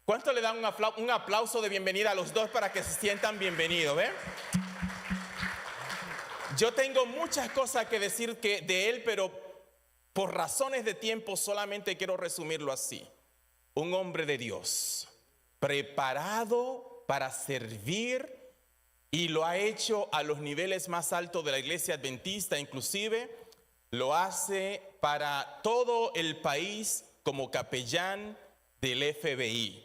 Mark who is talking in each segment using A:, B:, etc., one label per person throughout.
A: ¿Cuánto le dan un aplauso de bienvenida a los dos para que se sientan bienvenidos? ¿Ven? Yo tengo muchas cosas que decir de él, pero por razones de tiempo solamente quiero resumirlo así. Un hombre de Dios, preparado para servir, y lo ha hecho a los niveles más altos de la iglesia adventista, inclusive lo hace para todo el país como capellán del FBI.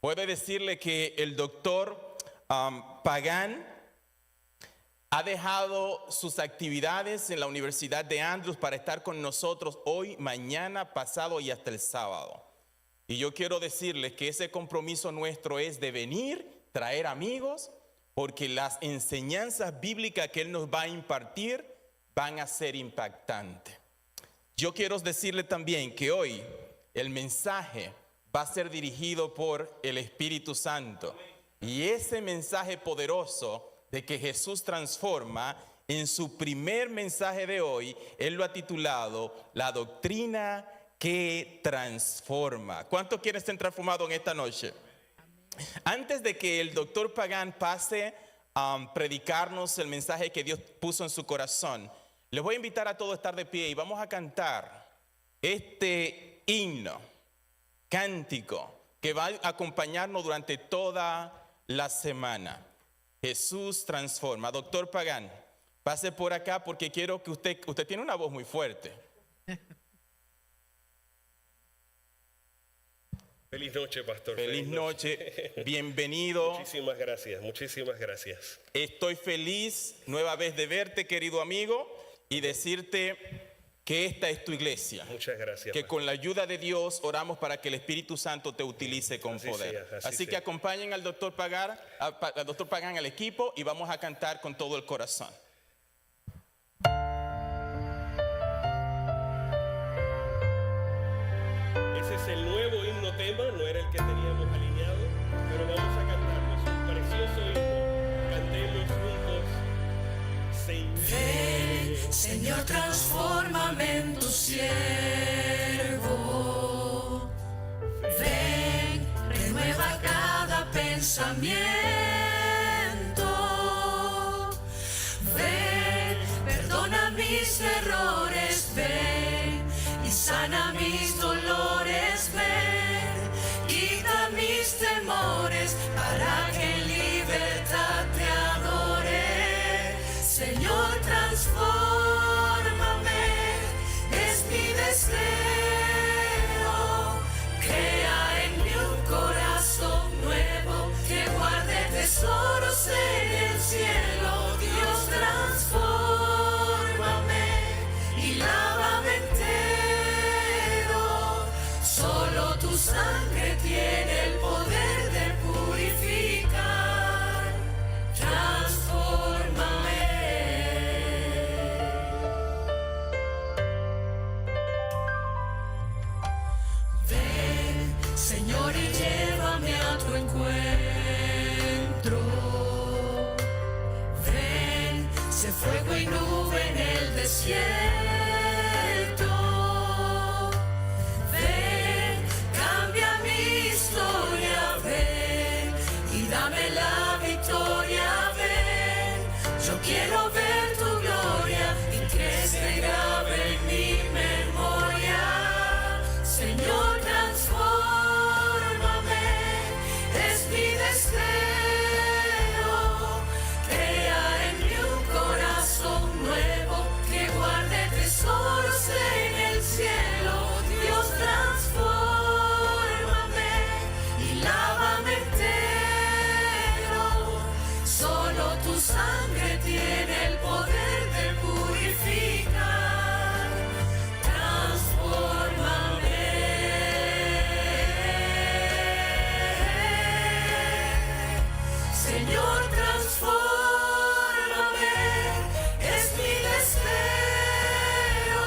A: Puedo decirle que el doctor Pagan ha dejado sus actividades en la Universidad de Andrews para estar con nosotros hoy, mañana, pasado y hasta el sábado. Y yo quiero decirles que ese compromiso nuestro es de venir, traer amigos, porque las enseñanzas bíblicas que él nos va a impartir van a ser impactantes. Yo quiero decirle también que hoy el mensaje va a ser dirigido por el Espíritu Santo. Y ese mensaje poderoso de que Jesús transforma, en su primer mensaje de hoy, él lo ha titulado La doctrina que transforma. ¿Cuántos quieren ser transformados en esta noche? Antes de que el doctor Pagan pase a predicarnos el mensaje que Dios puso en su corazón, les voy a invitar a todos a estar de pie y vamos a cantar este himno, cántico, que va a acompañarnos durante toda la semana. Jesús transforma. Doctor Pagan, pase por acá porque quiero que usted tiene una voz muy fuerte.
B: Feliz noche, pastor.
A: Feliz noche, bienvenido.
B: Muchísimas gracias, muchísimas gracias.
A: Estoy feliz nueva vez de verte, querido amigo, y decirte que esta es tu iglesia.
B: Muchas gracias.
A: Que con la ayuda de Dios oramos para que el Espíritu Santo te utilice con poder. Así que acompañen al doctor Pagan, al equipo, y vamos a cantar con todo el corazón.
B: Ese es el nuevo himno tema, no era el que teníamos alineado, pero vamos a cantarlo. Es un precioso himno. Cantemos juntos.
C: Ven, Señor, transfórmame en tu siervo. Ven, renueva cada pensamiento. Ven, perdona mis errores. Ven y sana mis dolores. Ven, quita mis temores para que en libertad te adore. Señor, transfórmame, es mi deseo. Crea en mí un corazón nuevo que guarde tesoros en el cielo. Dios, transfórmame y lávame entero. Solo tu sangre tiene el poder de purificar. Transfórmame. Ven, Señor, y llévame a tu encuentro. Ven, sé fuego y nube en el desierto. Ven, cambia mi historia. Ven y dame la victoria. Ven, yo quiero ver tu gloria y que se grabe en mi memoria. Señor, transfórmame, es mi deseo. Crea en mí un corazón nuevo que guarde tesoros en el cielo. Dios, transfórmame y lávame entero. Solo tu sangre tiene el poder de purificar. Transfórmame. Señor, transfórmame, es mi deseo.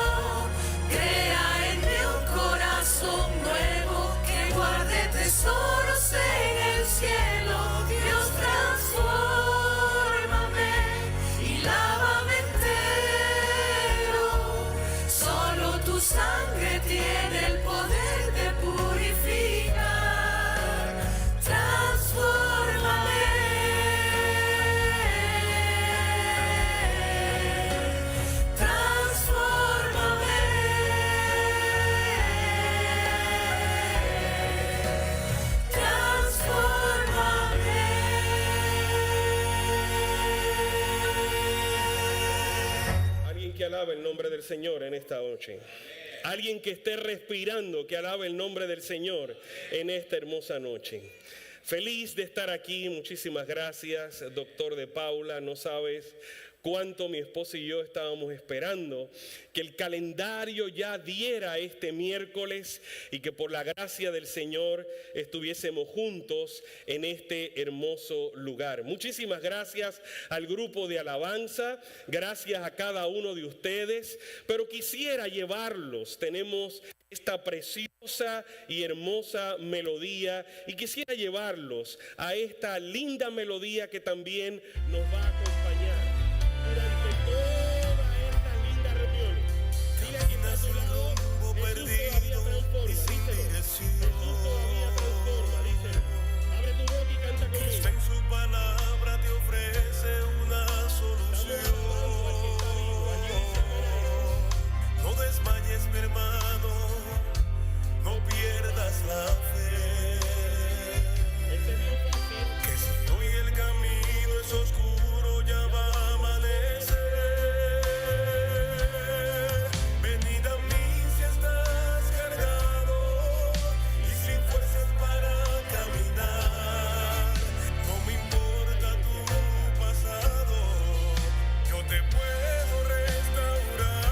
C: Crea en mí un corazón nuevo que guarde tesoros en el cielo. Dios, transfórmame y lávame entero. Solo tu sangre tiene el poder de purificar.
B: alabe el nombre del Señor en esta noche. Alguien que esté respirando, que alabe el nombre del Señor en esta hermosa noche. Feliz de estar aquí, muchísimas gracias, doctor de Paula. No sabes cuánto mi esposa y yo estábamos esperando que el calendario ya diera este miércoles y que por la gracia del Señor estuviésemos juntos en este hermoso lugar. Muchísimas gracias al grupo de alabanza, gracias a cada uno de ustedes, pero quisiera llevarlos, tenemos esta preciosa y hermosa melodía y quisiera llevarlos a esta linda melodía que también nos va a acompañar durante todas estas lindas reuniones. Dile a quien está a tu lado, Jesús todavía transforma, díselo. Jesús todavía transforma, díselo. Abre tu boca y canta conmigo.
D: Cristo en su palabra te ofrece una solución. No desmayes, mi hermano, no pierdas la fe. Que si hoy el camino es oscuro, ya va a amanecer. Venid a mí si estás cargado y sin fuerzas para caminar. No me importa tu pasado, yo te puedo restaurar.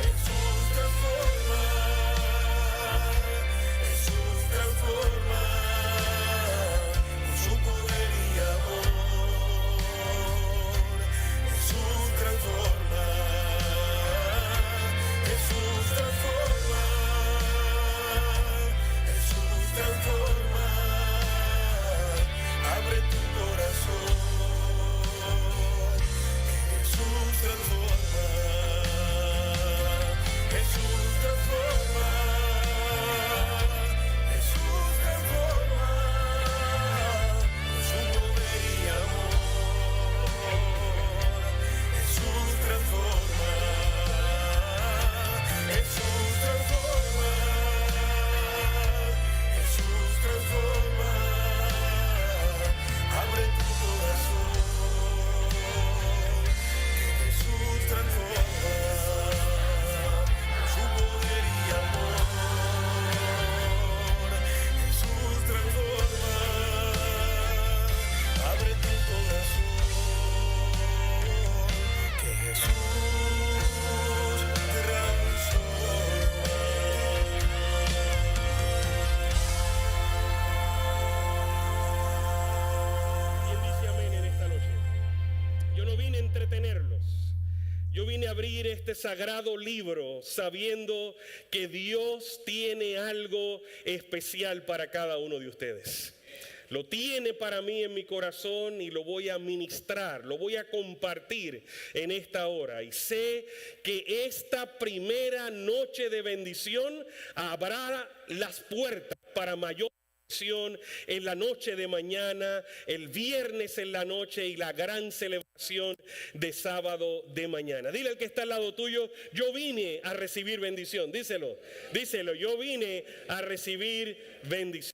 D: Jesús transforma, con su poder y amor. Jesús transforma, Jesús transforma, Jesús transforma. Abre tu corazón, Jesús transforma, Jesús transforma, Jesús transforma, con su poder y amor. Jesús transforma, Jesús transforma, Jesús transforma. Abre tu corazón, Jesús transforma, con su poder y amor. Jesús transforma, abre tu corazón, que Jesús transforma.
B: ¿Quién dice amén en esta noche? Yo no vine a entretenerlos. Yo vine a abrir este sagrado libro sabiendo que Dios tiene algo especial para cada uno de ustedes. Lo tiene para mí en mi corazón y lo voy a ministrar, lo voy a compartir en esta hora. Y sé que esta primera noche de bendición abrirá las puertas para mayor bendición en la noche de mañana, el viernes en la noche y la gran celebración de sábado de mañana. Dile al que está al lado tuyo, yo vine a recibir bendición. Díselo, yo vine a recibir bendición.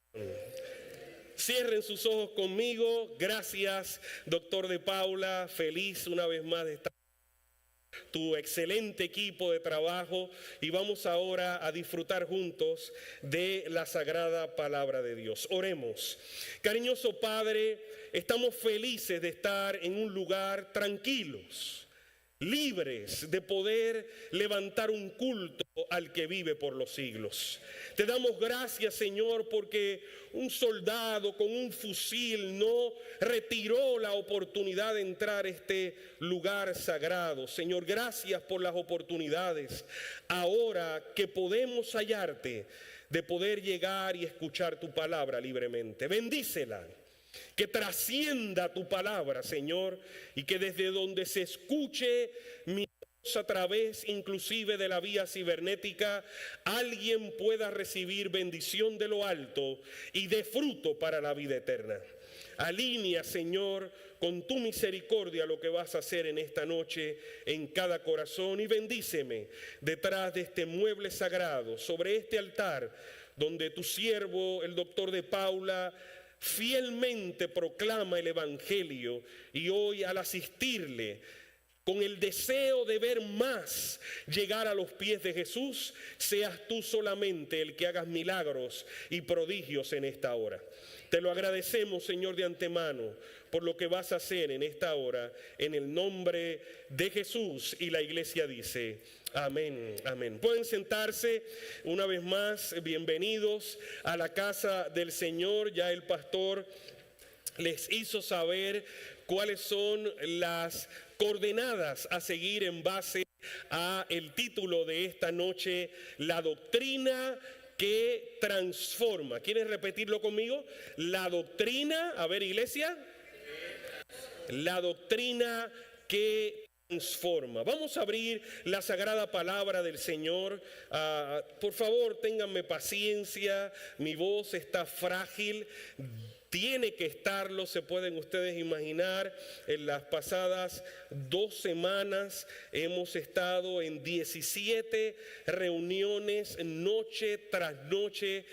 B: Cierren sus ojos conmigo. Gracias, doctor de Paula. Feliz una vez más de estar con tu excelente equipo de trabajo. Y vamos ahora a disfrutar juntos de la sagrada palabra de Dios. Oremos. Cariñoso Padre, estamos felices de estar en un lugar tranquilos, libres de poder levantar un culto al que vive por los siglos. Te damos gracias, Señor, porque un soldado con un fusil no retiró la oportunidad de entrar a este lugar sagrado. Señor, gracias por las oportunidades ahora que podemos hallarte, de poder llegar y escuchar tu palabra libremente. Bendícela. Que trascienda tu palabra, Señor, y que desde donde se escuche mi voz a través inclusive de la vía cibernética, alguien pueda recibir bendición de lo alto y de fruto para la vida eterna. Alinea, Señor, con tu misericordia lo que vas a hacer en esta noche en cada corazón y bendíceme detrás de este mueble sagrado, sobre este altar donde tu siervo, el doctor de Paula, fielmente proclama el Evangelio y hoy al asistirle con el deseo de ver más llegar a los pies de Jesús, seas tú solamente el que hagas milagros y prodigios en esta hora. Te lo agradecemos, Señor, de antemano por lo que vas a hacer en esta hora, en el nombre de Jesús. Y la iglesia dice, amén, amén. Pueden sentarse una vez más. Bienvenidos a la casa del Señor. Ya el pastor les hizo saber cuáles son las coordenadas a seguir en base a el título de esta noche, la doctrina que transforma. ¿Quieren repetirlo conmigo? La doctrina, a ver, iglesia, la doctrina que transforma. Vamos a abrir la sagrada palabra del Señor. Por favor, ténganme paciencia, mi voz está frágil. Tiene que estarlo, se pueden ustedes imaginar. En las pasadas 2 semanas hemos estado en 17 reuniones, noche tras noche,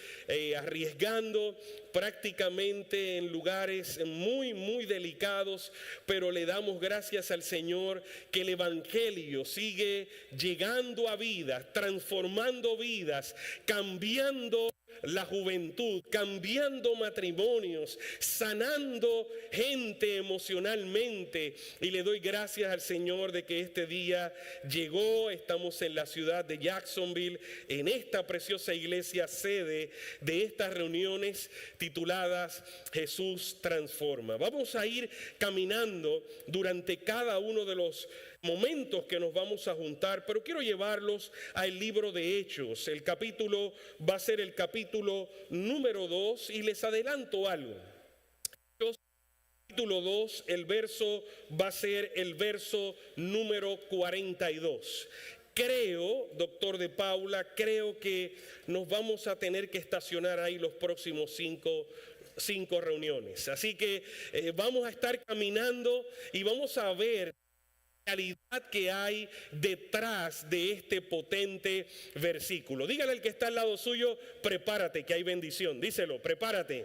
B: arriesgando prácticamente en lugares muy, muy delicados, pero le damos gracias al Señor que el Evangelio sigue llegando a vidas, transformando vidas, cambiando la juventud, cambiando matrimonios, sanando gente emocionalmente. Y le doy gracias al Señor de que este día llegó. Estamos en la ciudad de Jacksonville, en esta preciosa iglesia, sede de estas reuniones tituladas Jesús Transforma. Vamos a ir caminando durante cada uno de los momentos que nos vamos a juntar, pero quiero llevarlos al libro de Hechos. El capítulo va a ser el capítulo número 2 y les adelanto algo. Hechos, capítulo 2, el verso va a ser el verso número 42. Creo, doctor de Paula, creo que nos vamos a tener que estacionar ahí los próximos 5 reuniones. Así que vamos a estar caminando y vamos a ver la realidad que hay detrás de este potente versículo. Dígale al que está al lado suyo, prepárate que hay bendición. Díselo, prepárate.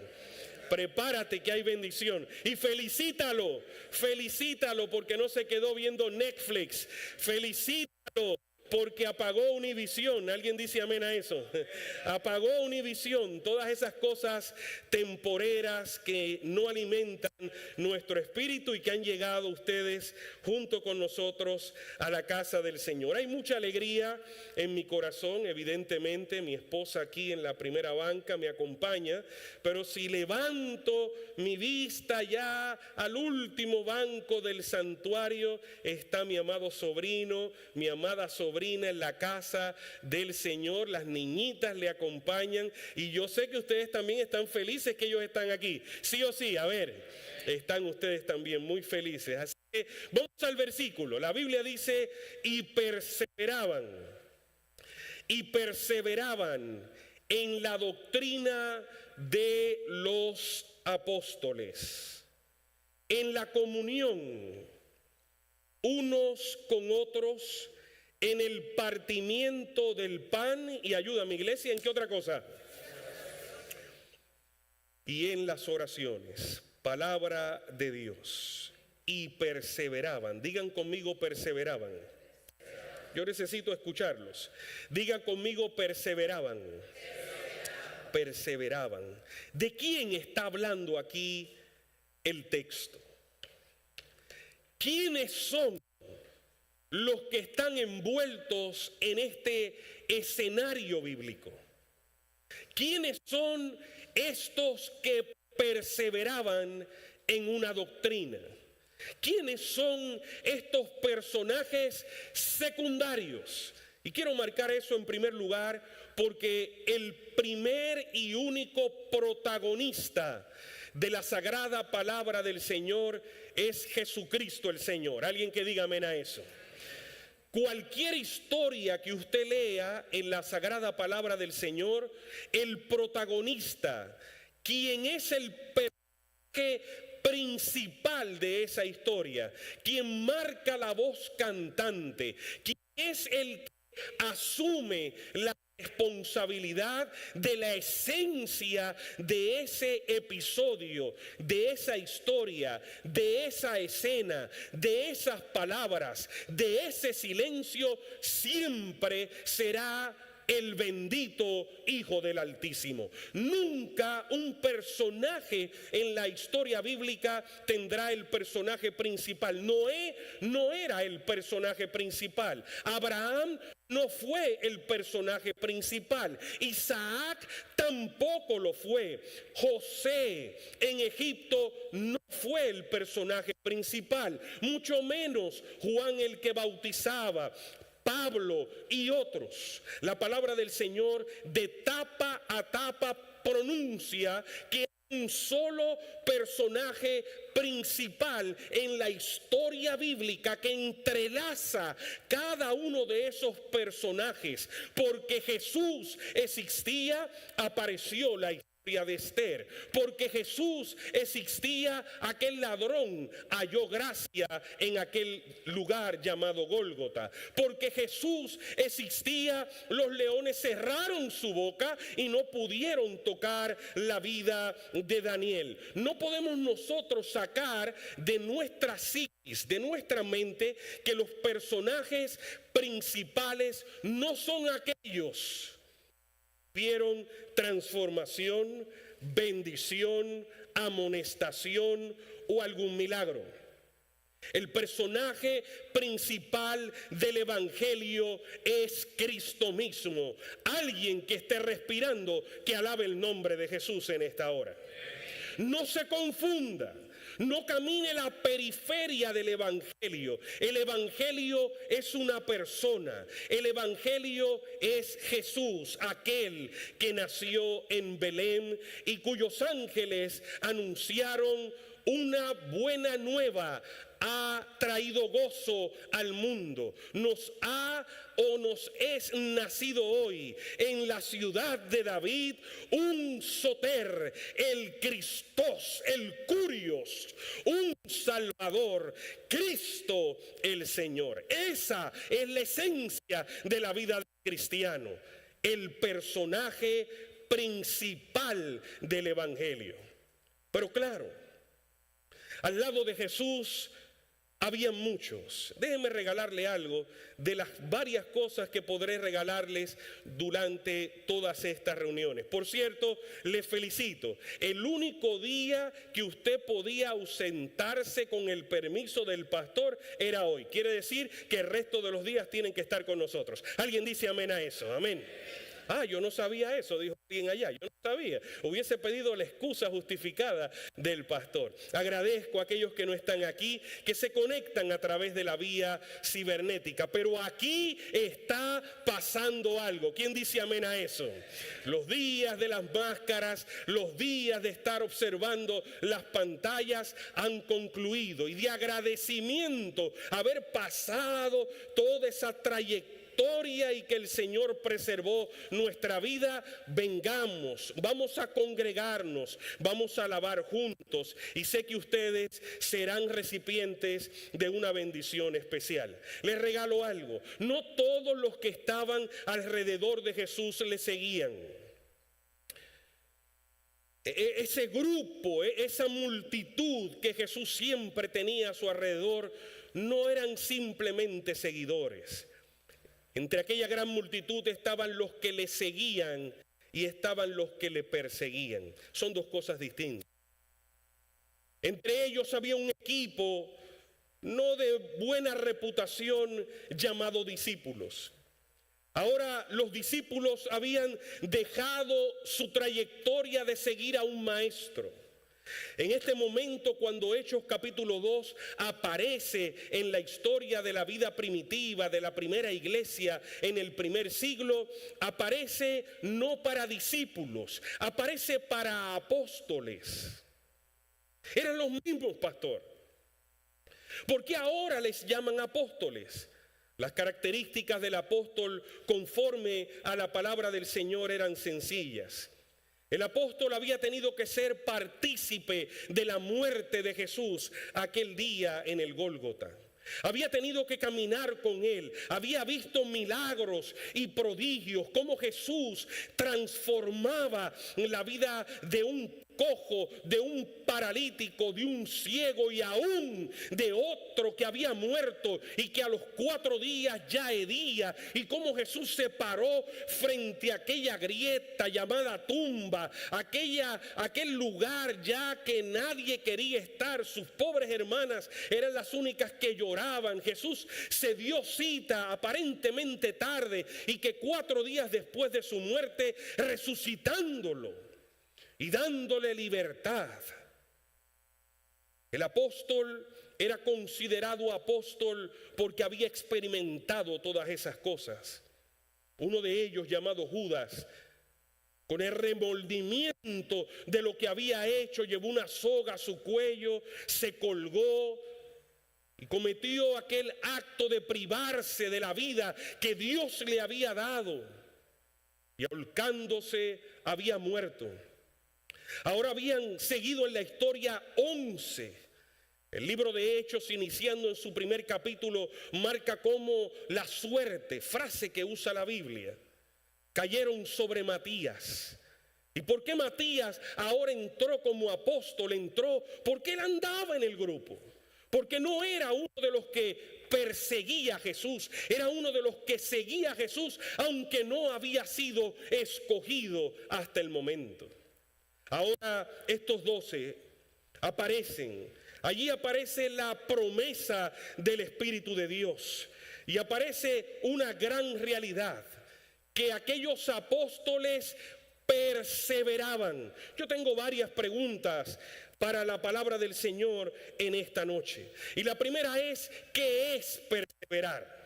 B: Prepárate que hay bendición. Y felicítalo porque no se quedó viendo Netflix. Felicítalo porque apagó Univisión. ¿Alguien dice amén a eso? Apagó Univisión. Todas esas cosas temporeras que no alimentan nuestro espíritu y que han llegado ustedes junto con nosotros a la casa del Señor. Hay mucha alegría en mi corazón, evidentemente. Mi esposa aquí en la primera banca me acompaña. Pero si levanto mi vista ya al último banco del santuario, está mi amado sobrino, mi amada sobrina en la casa del Señor. Las niñitas le acompañan y yo sé que ustedes también están felices que ellos están aquí. Sí o sí, a ver, están ustedes también muy felices. Así que vamos al versículo. La Biblia dice, y perseveraban en la doctrina de los apóstoles, en la comunión unos con otros, en el partimiento del pan, y ayuda a mi iglesia, ¿en qué otra cosa? Y en las oraciones. Palabra de Dios. Y perseveraban. Digan conmigo, perseveraban. Yo necesito escucharlos. Digan conmigo, perseveraban. Perseveraban. ¿De quién está hablando aquí el texto? ¿Quiénes son los que están envueltos en este escenario bíblico? ¿Quiénes son estos que perseveraban en una doctrina? ¿Quiénes son estos personajes secundarios? Y quiero marcar eso en primer lugar porque el primer y único protagonista de la sagrada palabra del Señor es Jesucristo el Señor. Alguien que diga amén a eso. Cualquier historia que usted lea en la sagrada palabra del Señor, el protagonista, quien es el personaje principal de esa historia, quien marca la voz cantante, quien es el que asume la responsabilidad de la esencia de ese episodio, de esa historia, de esa escena, de esas palabras, de ese silencio, siempre será el bendito Hijo del Altísimo. Nunca un personaje en la historia bíblica tendrá el personaje principal. Noé no era el personaje principal. Abraham no fue el personaje principal. Isaac tampoco lo fue. José en Egipto no fue el personaje principal. Mucho menos Juan el que bautizaba, Pablo y otros. La palabra del Señor de tapa a tapa pronuncia que hay un solo personaje principal en la historia bíblica que entrelaza cada uno de esos personajes. Porque Jesús existía, apareció la historia de Esther. Porque Jesús existía, aquel ladrón halló gracia en aquel lugar llamado Gólgota. Porque Jesús existía, los leones cerraron su boca y no pudieron tocar la vida de Daniel. No podemos nosotros sacar de nuestra psiquis, de nuestra mente, que los personajes principales no son aquellos vieron transformación, bendición, amonestación o algún milagro. El personaje principal del Evangelio es Cristo mismo. Alguien que esté respirando, que alabe el nombre de Jesús en esta hora. No se confunda. No camine la periferia del Evangelio. El Evangelio es una persona. El Evangelio es Jesús, aquel que nació en Belén y cuyos ángeles anunciaron una buena nueva. Ha traído gozo al mundo. Nos es nacido hoy en la ciudad de David un Soter, el Cristos, el Curios, un Salvador, Cristo el Señor. Esa es la esencia de la vida del cristiano, el personaje principal del Evangelio. Pero claro, al lado de Jesús había muchos. Déjenme regalarle algo de las varias cosas que podré regalarles durante todas estas reuniones. Por cierto, les felicito. El único día que usted podía ausentarse con el permiso del pastor era hoy. Quiere decir que el resto de los días tienen que estar con nosotros. ¿Alguien dice amén a eso? Amén. Ah, yo no sabía eso, dijo alguien allá. Yo no sabía. Hubiese pedido la excusa justificada del pastor. Agradezco a aquellos que no están aquí, que se conectan a través de la vía cibernética. Pero aquí está pasando algo. ¿Quién dice amén a eso? Los días de las máscaras, los días de estar observando las pantallas han concluido. Y de agradecimiento haber pasado toda esa trayectoria y que el Señor preservó nuestra vida, vamos a congregarnos, vamos a alabar juntos, y sé que ustedes serán recipientes de una bendición especial. Les regalo algo: no todos los que estaban alrededor de Jesús le seguían. Ese grupo, esa multitud que Jesús siempre tenía a su alrededor, no eran simplemente seguidores. Entre aquella gran multitud estaban los que le seguían y estaban los que le perseguían. Son dos cosas distintas. Entre ellos había un equipo no de buena reputación llamado discípulos. Ahora los discípulos habían dejado su trayectoria de seguir a un maestro. En este momento, cuando Hechos capítulo 2 aparece en la historia de la vida primitiva de la primera iglesia en el primer siglo, aparece no para discípulos, aparece para apóstoles. Eran los mismos, pastor. ¿Por qué ahora les llaman apóstoles? Las características del apóstol conforme a la palabra del Señor eran sencillas. El apóstol había tenido que ser partícipe de la muerte de Jesús aquel día en el Gólgota. Había tenido que caminar con él. Había visto milagros y prodigios, cómo Jesús transformaba la vida de un cojo, de un paralítico, de un ciego y aún de otro que había muerto y que a los 4 días ya hedía, y cómo Jesús se paró frente a aquella grieta llamada tumba, aquel lugar ya que nadie quería estar. Sus pobres hermanas eran las únicas que lloraban. Jesús se dio cita aparentemente tarde, y que 4 días después de su muerte, resucitándolo y dándole libertad. El apóstol era considerado apóstol porque había experimentado todas esas cosas. Uno de ellos, llamado Judas, con el remordimiento de lo que había hecho, llevó una soga a su cuello, se colgó y cometió aquel acto de privarse de la vida que Dios le había dado, y ahorcándose había muerto. Ahora habían seguido en la historia 11. El libro de Hechos, iniciando en su primer capítulo, marca cómo la suerte, frase que usa la Biblia, cayeron sobre Matías. ¿Y por qué Matías ahora entró como apóstol? Entró porque él andaba en el grupo, porque no era uno de los que perseguía a Jesús, era uno de los que seguía a Jesús, aunque no había sido escogido hasta el momento. Ahora estos 12 aparecen. Allí aparece la promesa del Espíritu de Dios, y aparece una gran realidad, que aquellos apóstoles perseveraban. Yo tengo varias preguntas para la palabra del Señor en esta noche. Y la primera es, ¿qué es perseverar?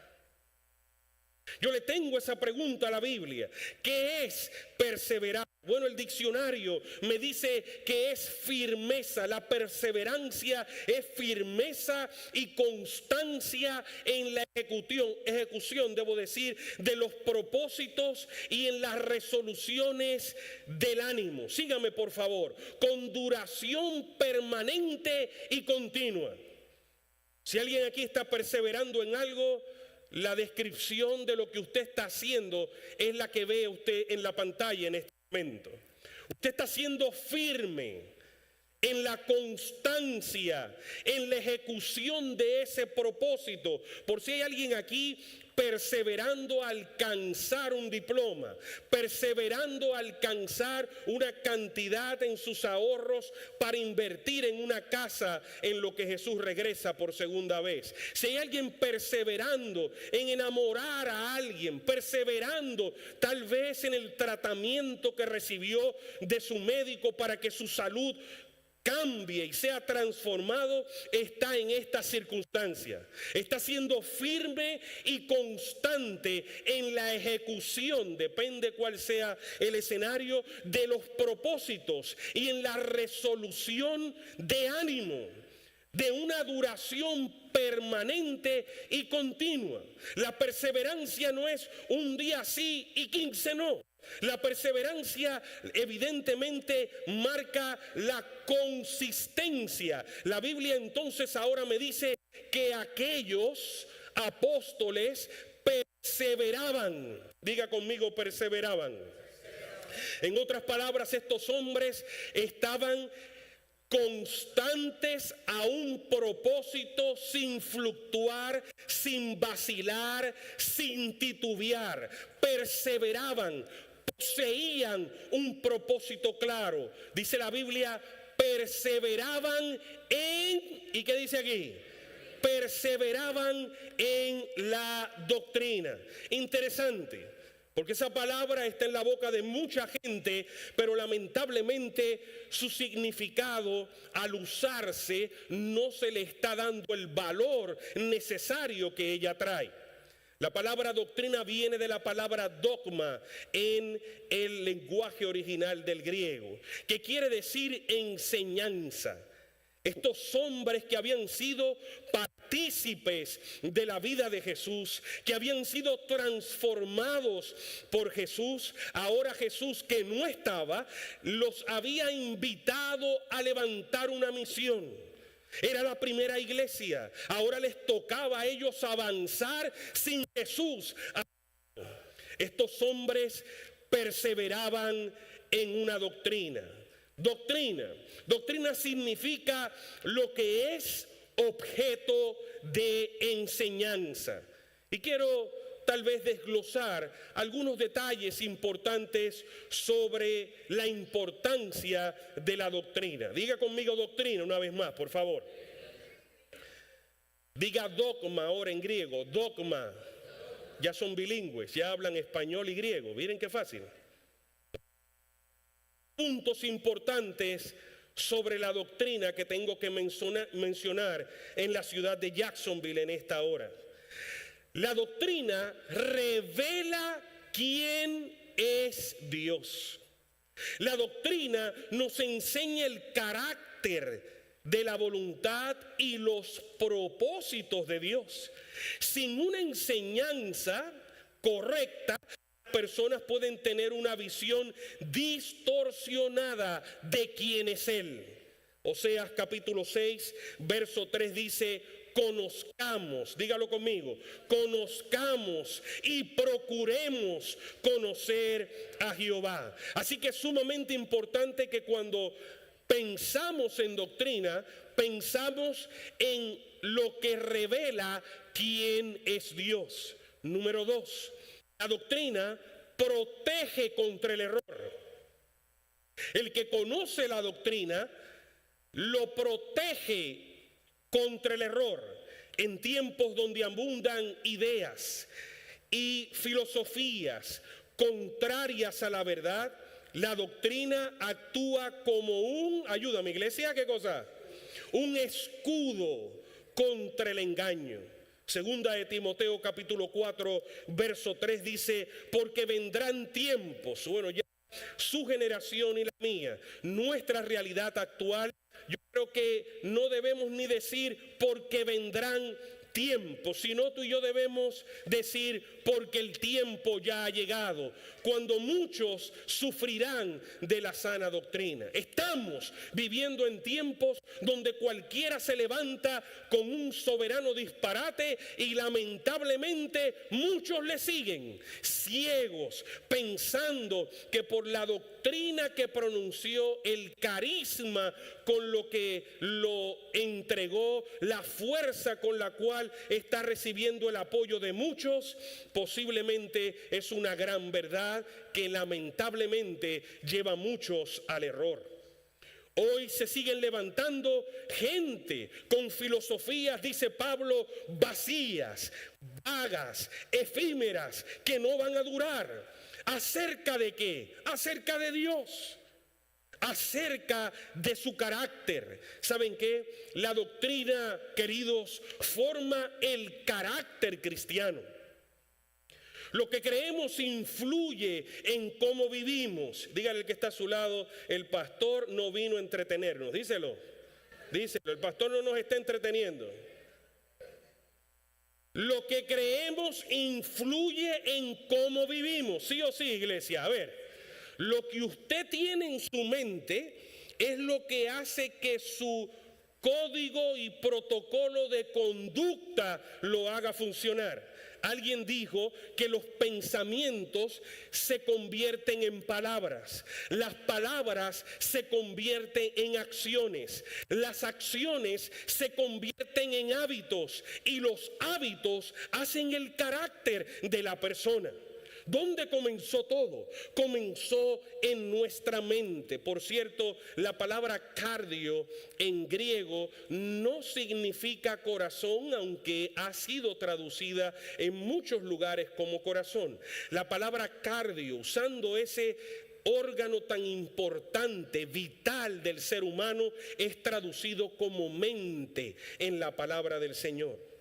B: Yo le tengo esa pregunta a la Biblia. ¿Qué es perseverar? Bueno, el diccionario me dice que es firmeza. La perseverancia es firmeza y constancia en la ejecución, debo decir, de los propósitos y en las resoluciones del ánimo. Sígame, por favor. Con duración permanente y continua. Si alguien aquí está perseverando en algo, la descripción de lo que usted está haciendo es la que ve usted en la pantalla en este momento. Usted está siendo firme en la constancia, en la ejecución de ese propósito. Por si hay alguien aquí perseverando a alcanzar un diploma, perseverando a alcanzar una cantidad en sus ahorros para invertir en una casa en lo que Jesús regresa por segunda vez. Si hay alguien perseverando en enamorar a alguien, perseverando tal vez en el tratamiento que recibió de su médico para que su salud cambie y sea transformado, está en esta circunstancia. Está siendo firme y constante en la ejecución, depende cuál sea el escenario, de los propósitos y en la resolución de ánimo, de una duración permanente y continua. La perseverancia no es un día sí y 15 no. La perseverancia evidentemente marca la consistencia. La Biblia entonces ahora me dice que aquellos apóstoles perseveraban. Diga conmigo, perseveraban. En otras palabras, estos hombres estaban constantes a un propósito, sin fluctuar, sin vacilar, sin titubear. Perseveraban, poseían un propósito claro. Dice la Biblia, perseveraban en, ¿y qué dice aquí? Perseveraban en la doctrina. Interesante, porque esa palabra está en la boca de mucha gente, pero lamentablemente su significado al usarse no se le está dando el valor necesario que ella trae. La palabra doctrina viene de la palabra dogma en el lenguaje original del griego, que quiere decir enseñanza. Estos hombres que habían sido partícipes de la vida de Jesús, que habían sido transformados por Jesús, ahora Jesús, que no estaba, los había invitado a levantar una misión. Era la primera iglesia. Ahora les tocaba a ellos avanzar sin Jesús. Estos hombres perseveraban en una doctrina. Doctrina significa lo que es objeto de enseñanza. Y quiero tal vez desglosar algunos detalles importantes sobre la importancia de la doctrina. Diga conmigo doctrina una vez más, por favor. Diga dogma ahora en griego, dogma. Ya son bilingües, ya hablan español y griego. Miren qué fácil. Puntos importantes sobre la doctrina que tengo que mencionar en la ciudad de Jacksonville en esta hora. La doctrina revela quién es Dios. La doctrina nos enseña el carácter de la voluntad y los propósitos de Dios. Sin una enseñanza correcta, personas pueden tener una visión distorsionada de quién es Él. Oseas capítulo 6, verso 3 dice: conozcamos, dígalo conmigo, conozcamos y procuremos conocer a Jehová. Así que es sumamente importante que cuando pensamos en doctrina, pensamos en lo que revela quién es Dios. Número 2, la doctrina protege contra el error. El que conoce la doctrina lo protege contra el error. En tiempos donde abundan ideas y filosofías contrarias a la verdad, la doctrina actúa como un, ayúdame iglesia, ¿qué cosa? Un escudo contra el engaño. Segunda de Timoteo capítulo 4 verso 3 dice: porque vendrán tiempos, bueno, ya su generación y la mía, nuestra realidad actual, yo creo que no debemos ni decir porque vendrán tiempos, sino tú y yo debemos decir porque el tiempo ya ha llegado, cuando muchos sufrirán de la sana doctrina. Estamos viviendo en tiempos donde cualquiera se levanta con un soberano disparate y lamentablemente muchos le siguen, ciegos, pensando que por la doctrina que pronunció, el carisma con lo que lo entregó, la fuerza con la cual está recibiendo el apoyo de muchos, posiblemente es una gran verdad que lamentablemente lleva a muchos al error. Hoy se siguen levantando gente con filosofías, dice Pablo, vacías, vagas, efímeras, que no van a durar. ¿Acerca de qué? Acerca de Dios, acerca de su carácter. ¿Saben qué? La doctrina, queridos, forma el carácter cristiano. Lo que creemos influye en cómo vivimos. Dígale al que está a su lado: el pastor no vino a entretenernos. Díselo, el pastor no nos está entreteniendo. Lo que creemos influye en cómo vivimos, sí o sí, iglesia. A ver, lo que usted tiene en su mente es lo que hace que su código y protocolo de conducta lo haga funcionar. Alguien dijo que los pensamientos se convierten en palabras, las palabras se convierten en acciones, las acciones se convierten en hábitos y los hábitos hacen el carácter de la persona. ¿Dónde comenzó todo? Comenzó en nuestra mente. Por cierto, la palabra cardio en griego no significa corazón, aunque ha sido traducida en muchos lugares como corazón. La palabra cardio, usando ese órgano tan importante, vital del ser humano, es traducido como mente en la palabra del Señor.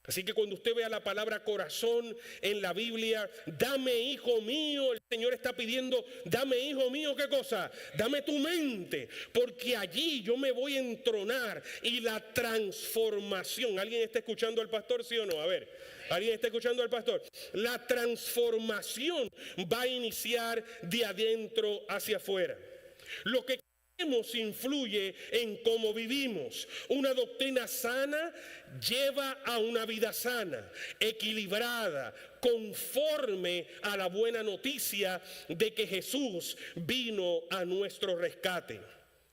B: Así que cuando usted vea la palabra corazón en la Biblia, dame hijo mío, el Señor está pidiendo, dame hijo mío, ¿qué cosa? Dame tu mente, porque allí yo me voy a entronar y la transformación. ¿Alguien está escuchando al pastor, sí o no? A ver, ¿alguien está escuchando al pastor? La transformación va a iniciar de adentro hacia afuera. Lo que influye en cómo vivimos. Una doctrina sana lleva a una vida sana, equilibrada, conforme a la buena noticia de que Jesús vino a nuestro rescate.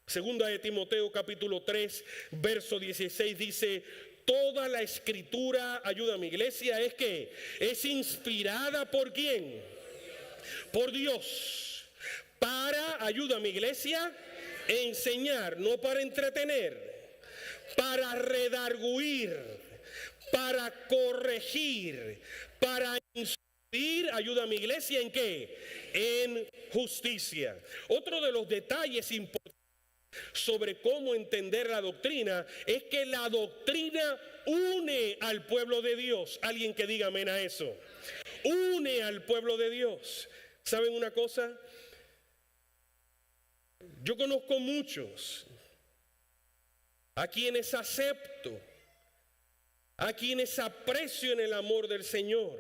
B: Segunda de Timoteo capítulo 3, verso 16 dice: toda la escritura, ayuda a mi iglesia, es que es inspirada ¿por quién? Por Dios. Para, ayuda a mi iglesia, enseñar, no para entretener, para redarguir, para corregir, para instruir, ayuda a mi iglesia, ¿en qué? En justicia. Otro de los detalles importantes sobre cómo entender la doctrina es que la doctrina une al pueblo de Dios. Alguien que diga amén a eso. Une al pueblo de Dios. ¿Saben una cosa? Yo conozco muchos a quienes acepto, a quienes aprecio en el amor del Señor,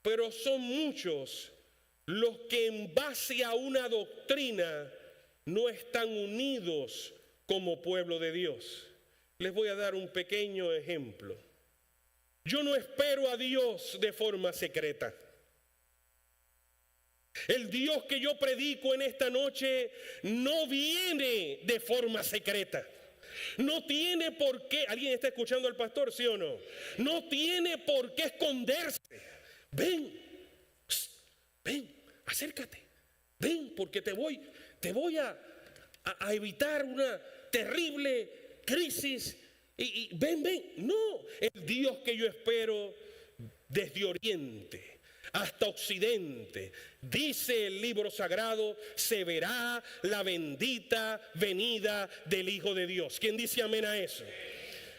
B: pero son muchos los que en base a una doctrina no están unidos como pueblo de Dios. Les voy a dar un pequeño ejemplo. Yo no espero a Dios de forma secreta. El Dios que yo predico en esta noche no viene de forma secreta. No tiene por qué. ¿Alguien está escuchando al pastor, sí o no? No tiene por qué esconderse. Ven, acércate. Ven, porque te voy a evitar una terrible crisis. Y ven. No, el Dios que yo espero desde Oriente hasta Occidente, dice el libro sagrado, se verá la bendita venida del Hijo de Dios. ¿Quién dice amén a eso?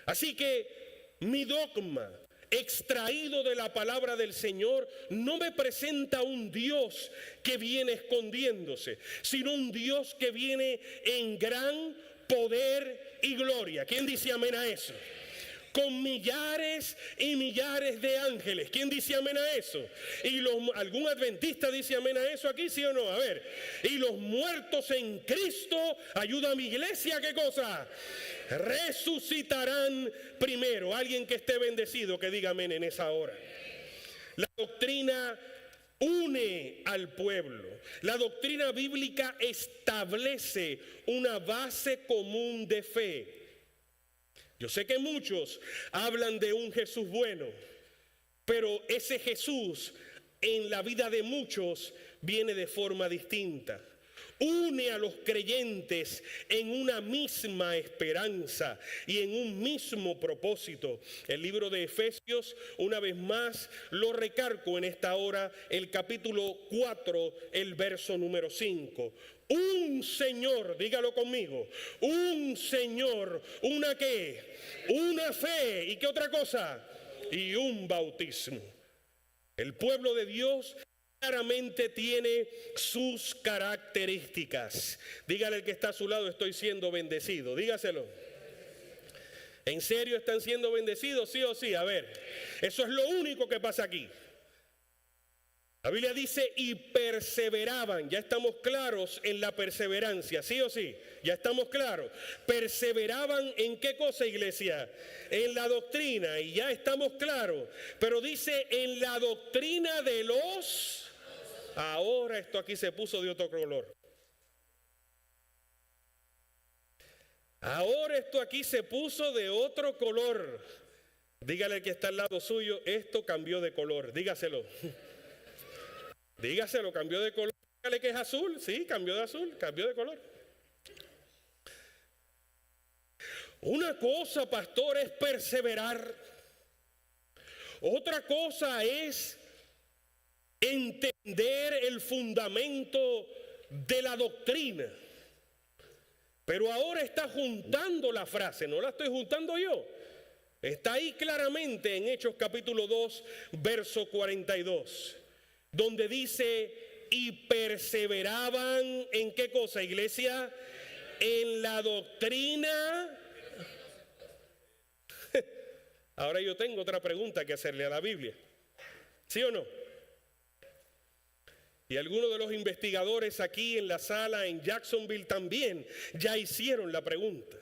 B: Así que mi dogma extraído de la palabra del Señor no me presenta un Dios que viene escondiéndose, sino un Dios que viene en gran poder y gloria. ¿Quién dice amén a eso? Con millares y millares de ángeles. ¿Quién dice amén a eso? Y ¿algún adventista dice amén a eso aquí, sí o no? A ver. Y los muertos en Cristo, ayuda a mi iglesia, ¿qué cosa? Resucitarán primero. Alguien que esté bendecido, que diga amén en esa hora. La doctrina une al pueblo. La doctrina bíblica establece una base común de fe. Yo sé que muchos hablan de un Jesús bueno, pero ese Jesús en la vida de muchos viene de forma distinta. Une a los creyentes en una misma esperanza y en un mismo propósito. El libro de Efesios, una vez más, lo recargo en esta hora, el capítulo 4, el verso número 5. Un Señor, dígalo conmigo, un Señor, ¿una qué? Una fe, ¿y qué otra cosa? Y un bautismo. El pueblo de Dios claramente tiene sus características. Dígale al que está a su lado, estoy siendo bendecido, dígaselo. ¿En serio están siendo bendecidos, sí o sí? A ver, eso es lo único que pasa aquí. La Biblia dice, y perseveraban. Ya estamos claros en la perseverancia, ¿sí o sí? Ya estamos claros. Perseveraban en qué cosa, iglesia? En la doctrina, y ya estamos claros. Pero dice, en la doctrina de los... Ahora esto aquí se puso de otro color. Ahora esto aquí se puso de otro color. Dígale al que está al lado suyo, esto cambió de color. Dígaselo. Dígaselo, cambió de color. Dígale que es azul. Sí, cambió de azul, cambió de color. Una cosa, pastor, es perseverar. Otra cosa es entender el fundamento de la doctrina. Pero ahora está juntando la frase, no la estoy juntando yo. Está ahí claramente en Hechos capítulo 2, verso 42. Donde dice, y perseveraban en qué cosa, iglesia, en la doctrina. Ahora yo tengo otra pregunta que hacerle a la Biblia, ¿sí o no? Y algunos de los investigadores aquí en la sala en Jacksonville también ya hicieron la pregunta.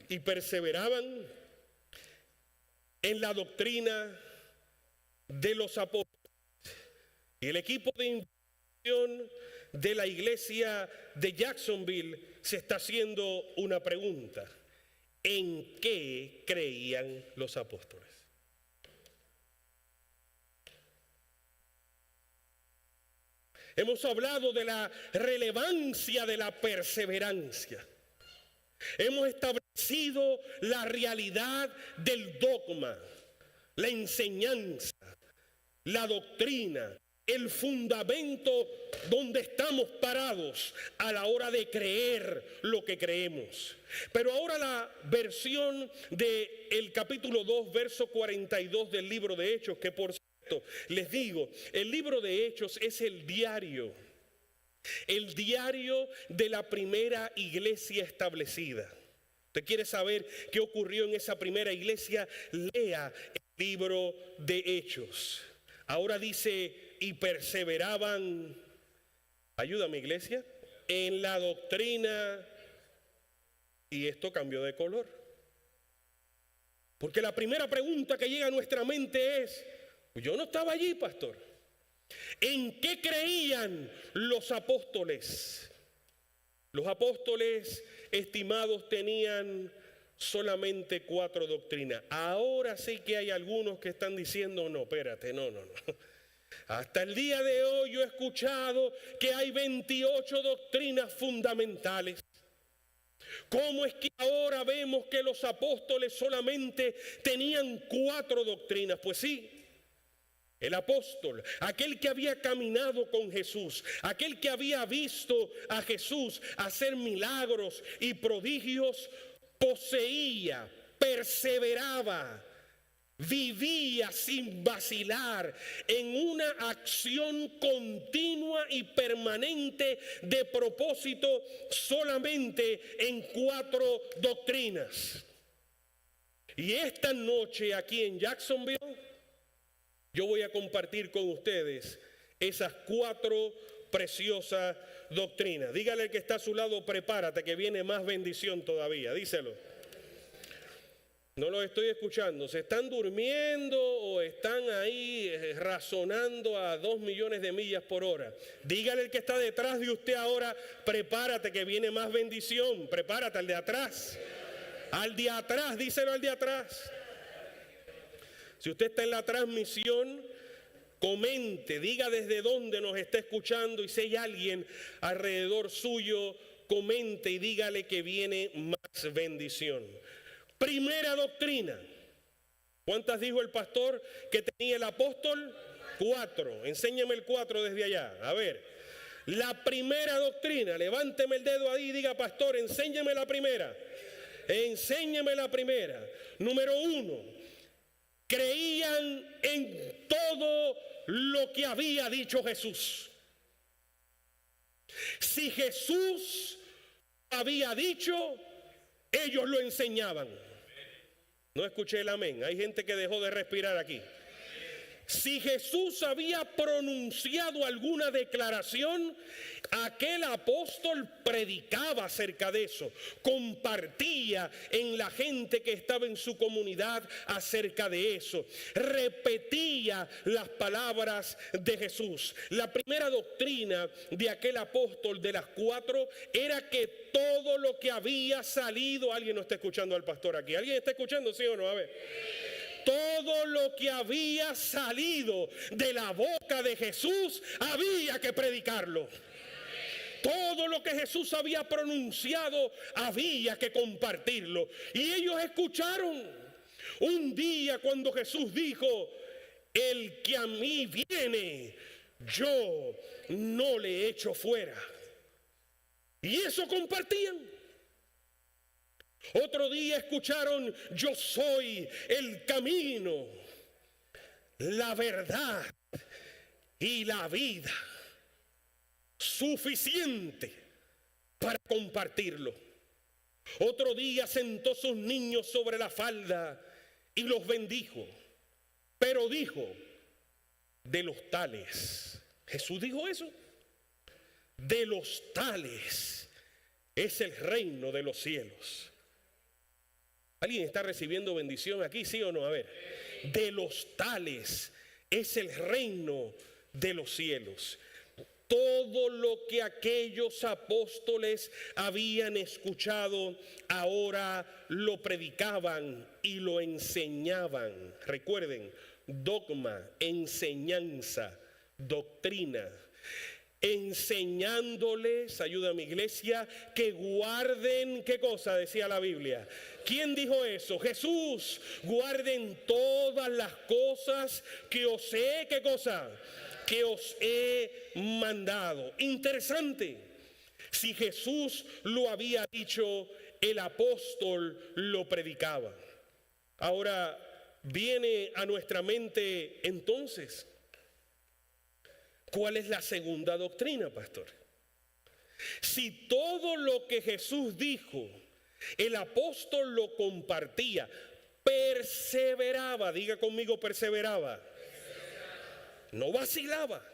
B: Y perseveraban en la doctrina de los apóstoles. Y el equipo de investigación de la iglesia de Jacksonville se está haciendo una pregunta: ¿en qué creían los apóstoles? Hemos hablado de la relevancia de la perseverancia. Hemos establecido la realidad del dogma, la enseñanza, la doctrina, el fundamento donde estamos parados a la hora de creer lo que creemos. Pero ahora la versión del capítulo 2, verso 42 del libro de Hechos, que por cierto, les digo, el libro de Hechos es el diario de la primera iglesia establecida. ¿Usted quiere saber qué ocurrió en esa primera iglesia? Lea el libro de Hechos. Ahora dice, y perseveraban, ayúdame iglesia, en la doctrina, y esto cambió de color. Porque la primera pregunta que llega a nuestra mente es, yo no estaba allí, pastor. ¿En qué creían los apóstoles? Los apóstoles, estimados, tenían solamente 4 doctrinas. Ahora sí que hay algunos que están diciendo, no, espérate, no. Hasta el día de hoy yo he escuchado que hay 28 doctrinas fundamentales. ¿Cómo es que ahora vemos que los apóstoles solamente tenían 4 doctrinas? Pues sí. El apóstol, aquel que había caminado con Jesús, aquel que había visto a Jesús hacer milagros y prodigios, poseía, perseveraba, vivía sin vacilar en una acción continua y permanente de propósito solamente en 4 doctrinas. Y esta noche aquí en Jacksonville, yo voy a compartir con ustedes esas 4 preciosas doctrinas. Dígale al que está a su lado, prepárate que viene más bendición todavía. Díselo. No los estoy escuchando. ¿Se están durmiendo o están ahí razonando a 2 millones de millas por hora? Dígale al que está detrás de usted ahora, prepárate que viene más bendición. Prepárate, al de atrás. Al de atrás, díselo al de atrás. Si usted está en la transmisión, comente, diga desde dónde nos está escuchando, y si hay alguien alrededor suyo, comente y dígale que viene más bendición. Primera doctrina. ¿Cuántas dijo el pastor que tenía el apóstol? 4. Enséñame el 4 desde allá. A ver. La primera doctrina. Levánteme el dedo ahí y diga, pastor, enséñame la primera. Enséñame la primera. Número 1. Creían en todo lo que había dicho Jesús. Si Jesús había dicho, ellos lo enseñaban. No escuché el amén. Hay gente que dejó de respirar aquí. Si Jesús había pronunciado alguna declaración, aquel apóstol predicaba acerca de eso, compartía en la gente que estaba en su comunidad acerca de eso, repetía las palabras de Jesús. La primera doctrina de aquel apóstol, de las 4, era que todo lo que había salido, alguien no está escuchando al pastor aquí, alguien está escuchando, sí o no, a ver. Todo lo que había salido de la boca de Jesús había que predicarlo. Todo lo que Jesús había pronunciado había que compartirlo. Y ellos escucharon. Un día cuando Jesús dijo, el que a mí viene, yo no le echo fuera. Y eso compartían. Otro día escucharon, yo soy el camino, la verdad y la vida. Suficiente para compartirlo. Otro día sentó sus niños sobre la falda y los bendijo. Pero dijo, de los tales Jesús dijo eso. De los tales es el reino de los cielos. ¿Alguien está recibiendo bendición aquí, sí o no? A ver. De los tales es el reino de los cielos. Todo lo que aquellos apóstoles habían escuchado, ahora lo predicaban y lo enseñaban. Recuerden, dogma, enseñanza, doctrina. Enseñándoles, ayuda a mi iglesia, que guarden, ¿qué cosa decía la Biblia? ¿Quién dijo eso? Jesús. Guarden todas las cosas que os he, ¿qué cosa? Que os he mandado. Interesante. Si Jesús lo había dicho, el apóstol lo predicaba. Ahora viene a nuestra mente entonces, ¿cuál es la segunda doctrina, pastor? Si todo lo que Jesús dijo, el apóstol lo compartía, perseveraba, diga conmigo, perseveraba. No vacilaba.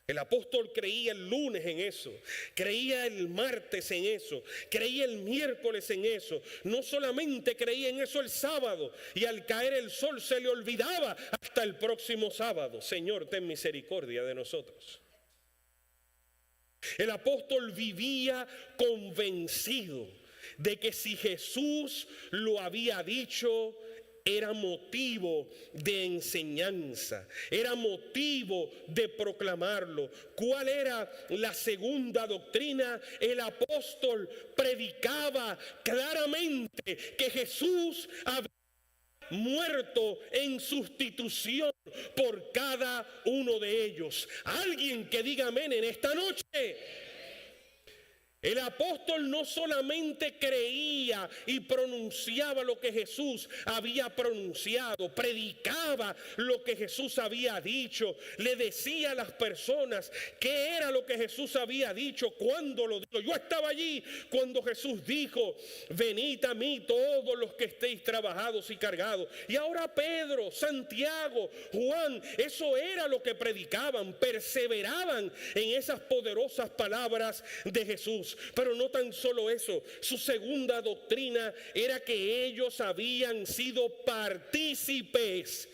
B: El apóstol creía el lunes en eso, creía el martes en eso, creía el miércoles en eso. No solamente creía en eso el sábado, y al caer el sol se le olvidaba hasta el próximo sábado. Señor, ten misericordia de nosotros. El apóstol vivía convencido de que si Jesús lo había dicho, era motivo de enseñanza, era motivo de proclamarlo. ¿Cuál era la segunda doctrina? El apóstol predicaba claramente que Jesús había muerto en sustitución por cada uno de ellos. Alguien que diga amén en esta noche. El apóstol no solamente creía y pronunciaba lo que Jesús había pronunciado, predicaba lo que Jesús había dicho, le decía a las personas qué era lo que Jesús había dicho, cuándo lo dijo. Yo estaba allí cuando Jesús dijo, venid a mí todos los que estéis trabajados y cargados. Y ahora Pedro, Santiago, Juan, eso era lo que predicaban, perseveraban en esas poderosas palabras de Jesús. Pero no tan solo eso, su segunda doctrina era que ellos habían sido partícipes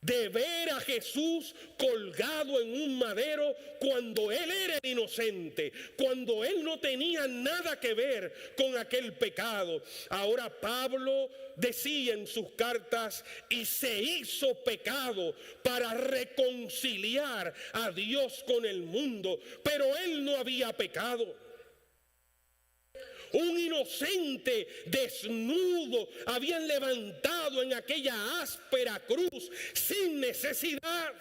B: de ver a Jesús colgado en un madero cuando él era el inocente, cuando él no tenía nada que ver con aquel pecado. Ahora Pablo decía en sus cartas, y se hizo pecado para reconciliar a Dios con el mundo, pero él no había pecado. Un inocente desnudo habían levantado en aquella áspera cruz sin necesidad.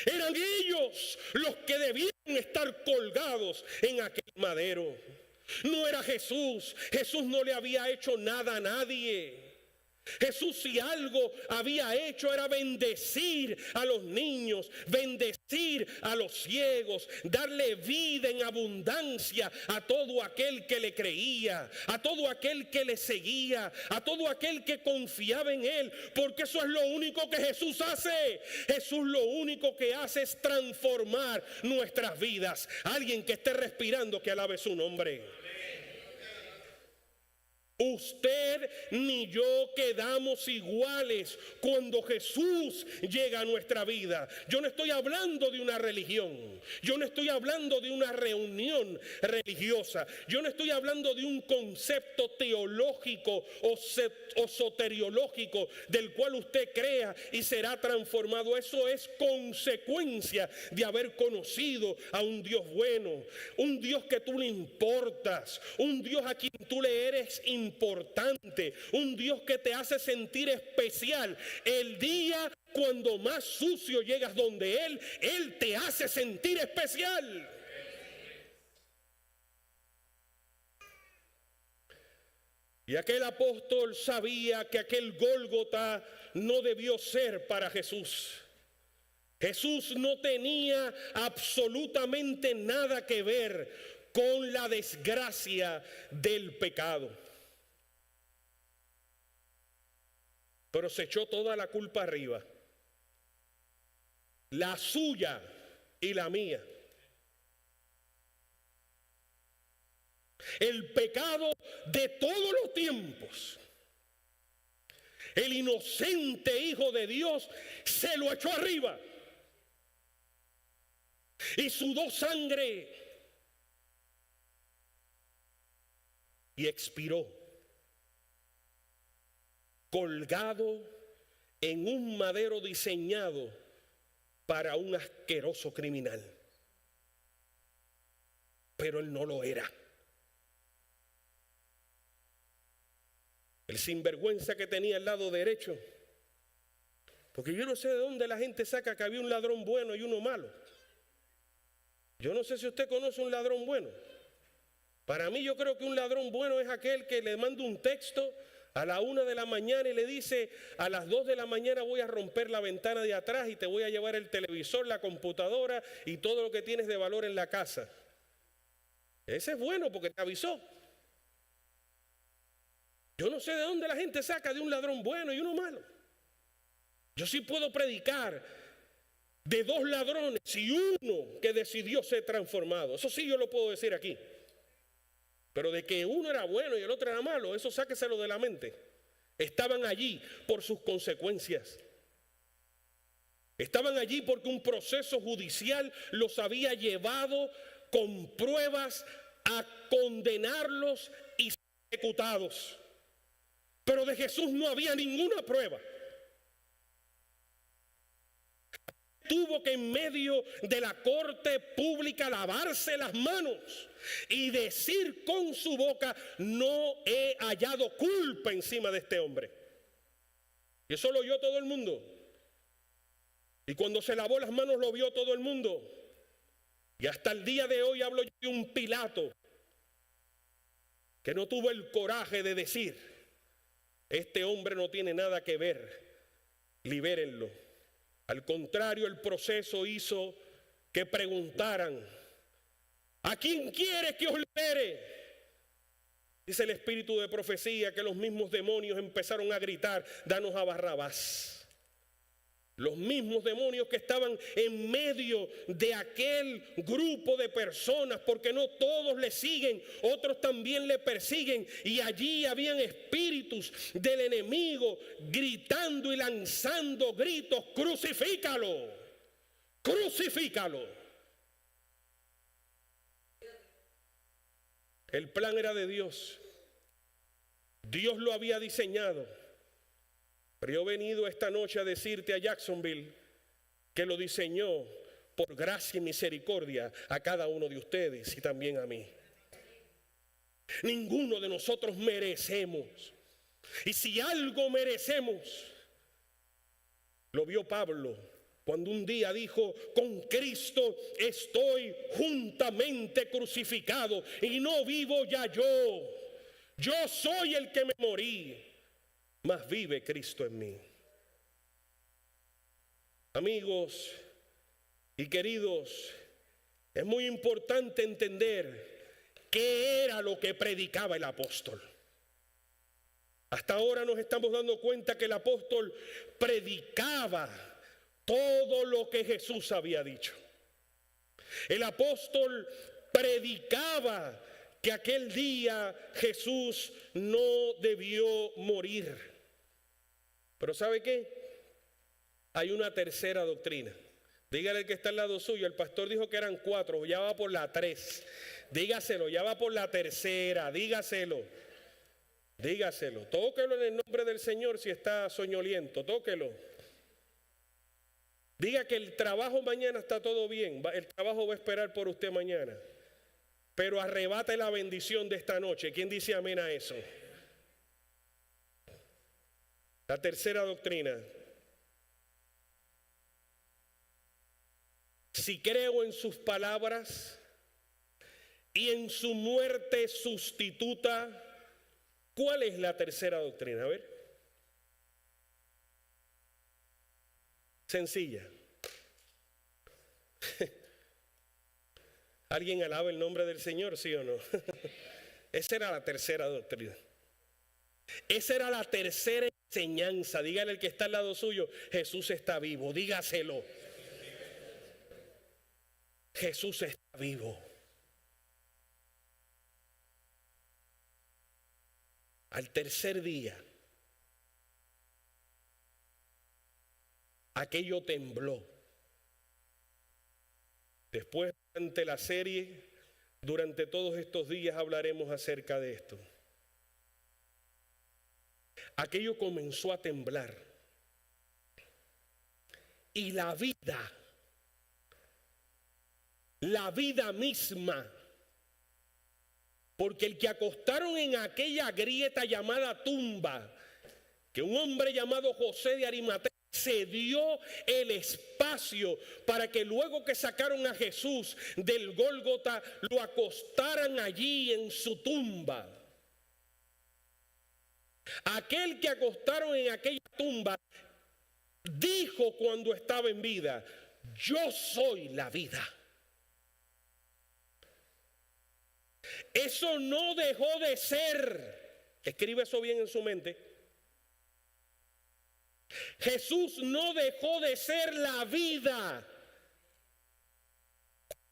B: Eran ellos los que debían estar colgados en aquel madero. No era Jesús. Jesús no le había hecho nada a nadie. Jesús, si algo había hecho, era bendecir a los niños, bendecir a los ciegos, darle vida en abundancia a todo aquel que le creía, a todo aquel que le seguía, a todo aquel que confiaba en él, porque eso es lo único que Jesús hace. Jesús lo único que hace es transformar nuestras vidas. Alguien que esté respirando, que alabe su nombre. Usted ni yo quedamos iguales cuando Jesús llega a nuestra vida. Yo no estoy hablando de una religión, yo no estoy hablando de una reunión religiosa, yo no estoy hablando de un concepto teológico o soteriológico del cual usted crea y será transformado. Eso es consecuencia de haber conocido a un Dios bueno, un Dios que tú le importas, un Dios a quien tú le eres importante, un Dios que te hace sentir especial. El día cuando más sucio llegas donde Él te hace sentir especial. Y aquel apóstol sabía que aquel Gólgota no debió ser para Jesús. Jesús no tenía absolutamente nada que ver con la desgracia del pecado. Pero se echó toda la culpa arriba. la suya y la mía. El pecado de todos los tiempos. El inocente Hijo de Dios se lo echó arriba y sudó sangre y expiró colgado en un madero diseñado para un asqueroso criminal. Pero él no lo era. El sinvergüenza que tenía al lado derecho. Porque yo no sé de dónde la gente saca que había un ladrón bueno y uno malo. Yo no sé si usted conoce un ladrón bueno. Para mí yo creo que un ladrón bueno es aquel que le manda un texto a la 1 de la mañana y le dice: a las 2 de la mañana voy a romper la ventana de atrás y te voy a llevar el televisor, la computadora y todo lo que tienes de valor en la casa. Ese es bueno porque te avisó. Yo no sé de dónde la gente saca de un ladrón bueno y uno malo. Yo sí puedo predicar de 2 ladrones y uno que decidió ser transformado. Eso sí yo lo puedo decir aquí. Pero de que uno era bueno y el otro era malo, eso sáqueselo de la mente. Estaban allí por sus consecuencias. Estaban allí porque un proceso judicial los había llevado con pruebas a condenarlos y ser ejecutados. Pero de Jesús no había ninguna prueba. Tuvo que en medio de la corte pública lavarse las manos y decir con su boca: no he hallado culpa encima de este hombre. Y eso lo oyó todo el mundo. Y cuando se lavó las manos lo vio todo el mundo. Y hasta el día de hoy hablo yo de un Pilato que no tuvo el coraje de decir: este hombre no tiene nada que ver, libérenlo. Al contrario, el proceso hizo que preguntaran: ¿a quién quiere que os libere? Dice el espíritu de profecía que los mismos demonios empezaron a gritar: danos a Barrabás. Los mismos demonios que estaban en medio de aquel grupo de personas, porque no todos le siguen, otros también le persiguen. Y allí habían espíritus del enemigo gritando y lanzando gritos: crucifícalo, crucifícalo. El plan era de Dios. Dios lo había diseñado. Pero yo he venido esta noche a decirte a Jacksonville que lo diseñó por gracia y misericordia a cada uno de ustedes y también a mí. Ninguno de nosotros merecemos. Y si algo merecemos, lo vio Pablo cuando un día dijo: con Cristo estoy juntamente crucificado y no vivo ya yo. Yo soy el que me morí, mas vive Cristo en mí. Amigos y queridos, es muy importante entender qué era lo que predicaba el apóstol. Hasta ahora nos estamos dando cuenta que el apóstol predicaba todo lo que Jesús había dicho. El apóstol predicaba que aquel día Jesús no debió morir. Pero ¿sabe qué? Hay una tercera doctrina. Dígale al que está al lado suyo: el pastor dijo que eran 4, ya va por la 3. Dígaselo, ya va por la tercera, dígaselo. Dígaselo, tóquelo en el nombre del Señor si está soñoliento, tóquelo. Diga que el trabajo mañana está todo bien, el trabajo va a esperar por usted mañana. Pero arrebate la bendición de esta noche. ¿Quién dice amén a eso? La tercera doctrina: si creo en sus palabras y en su muerte sustituta. ¿Cuál es la tercera doctrina? A ver. Sencilla. ¿Alguien alaba el nombre del Señor, sí o no? Esa era la tercera doctrina. Esa era la tercera enseñanza. Dígale al que está al lado suyo: Jesús está vivo. Dígaselo. Jesús está vivo. Al tercer día, aquello tembló. Después, durante la serie, durante todos estos días hablaremos acerca de esto. Aquello comenzó a temblar. Y la vida misma, porque el que acostaron en aquella grieta llamada tumba, que un hombre llamado José de Arimatea se dio el espacio para que luego que sacaron a Jesús del Gólgota lo acostaran allí en su tumba. Aquel que acostaron en aquella tumba dijo cuando estaba en vida: yo soy la vida. Eso no dejó de ser. Escribe eso bien en su mente. Jesús no dejó de ser la vida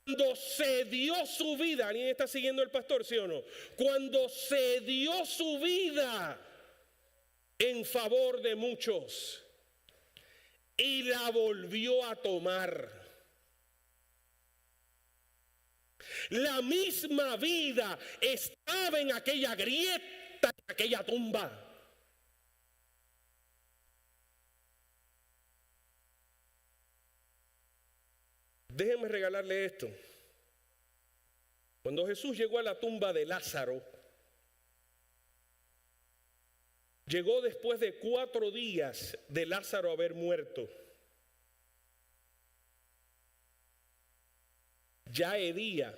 B: cuando se dio su vida. ¿Alguien está siguiendo el pastor, sí o no? Cuando se dio su vida en favor de muchos y la volvió a tomar. La misma vida estaba en aquella grieta, en aquella tumba. Déjenme regalarle esto. Cuando Jesús llegó a la tumba de Lázaro, llegó después de 4 días de Lázaro haber muerto. Ya hedía.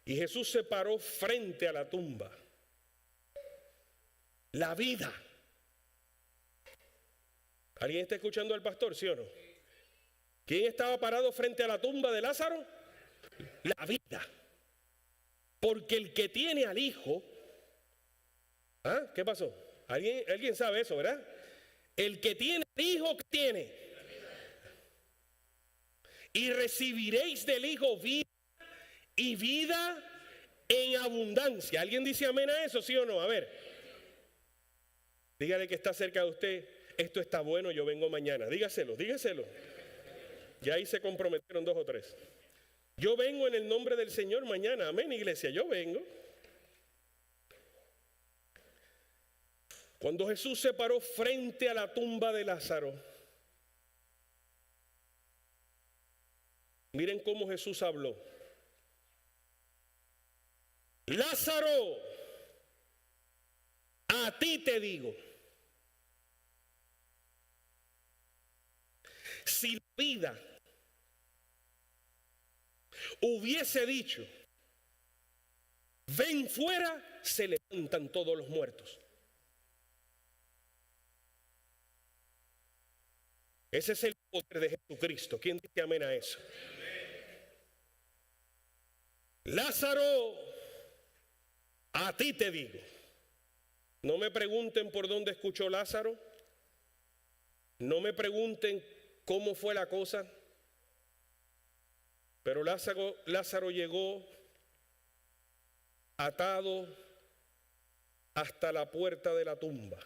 B: Y Jesús se paró frente a la tumba. La vida. ¿Alguien está escuchando al pastor, sí o no? ¿Quién estaba parado frente a la tumba de Lázaro? La vida. Porque el que tiene al Hijo, ¿ah? ¿Qué pasó? ¿Alguien sabe eso, verdad? El que tiene al Hijo, ¿qué tiene? Y recibiréis del Hijo vida y vida en abundancia. ¿Alguien dice amén a eso, sí o no? A ver, dígale que está cerca de usted: esto está bueno, yo vengo mañana. Dígaselo. Ya ahí se comprometieron 2 o 3. Yo vengo en el nombre del Señor mañana. Amén, iglesia, yo vengo. Cuando Jesús se paró frente a la tumba de Lázaro, miren cómo Jesús habló. Lázaro, a ti te digo, si la vida hubiese dicho, ven fuera, se levantan todos los muertos. Ese es el poder de Jesucristo. ¿Quién dice amén a eso? Lázaro, a ti te digo. No me pregunten por dónde escuchó Lázaro. No me pregunten cómo fue la cosa. Pero Lázaro llegó atado hasta la puerta de la tumba.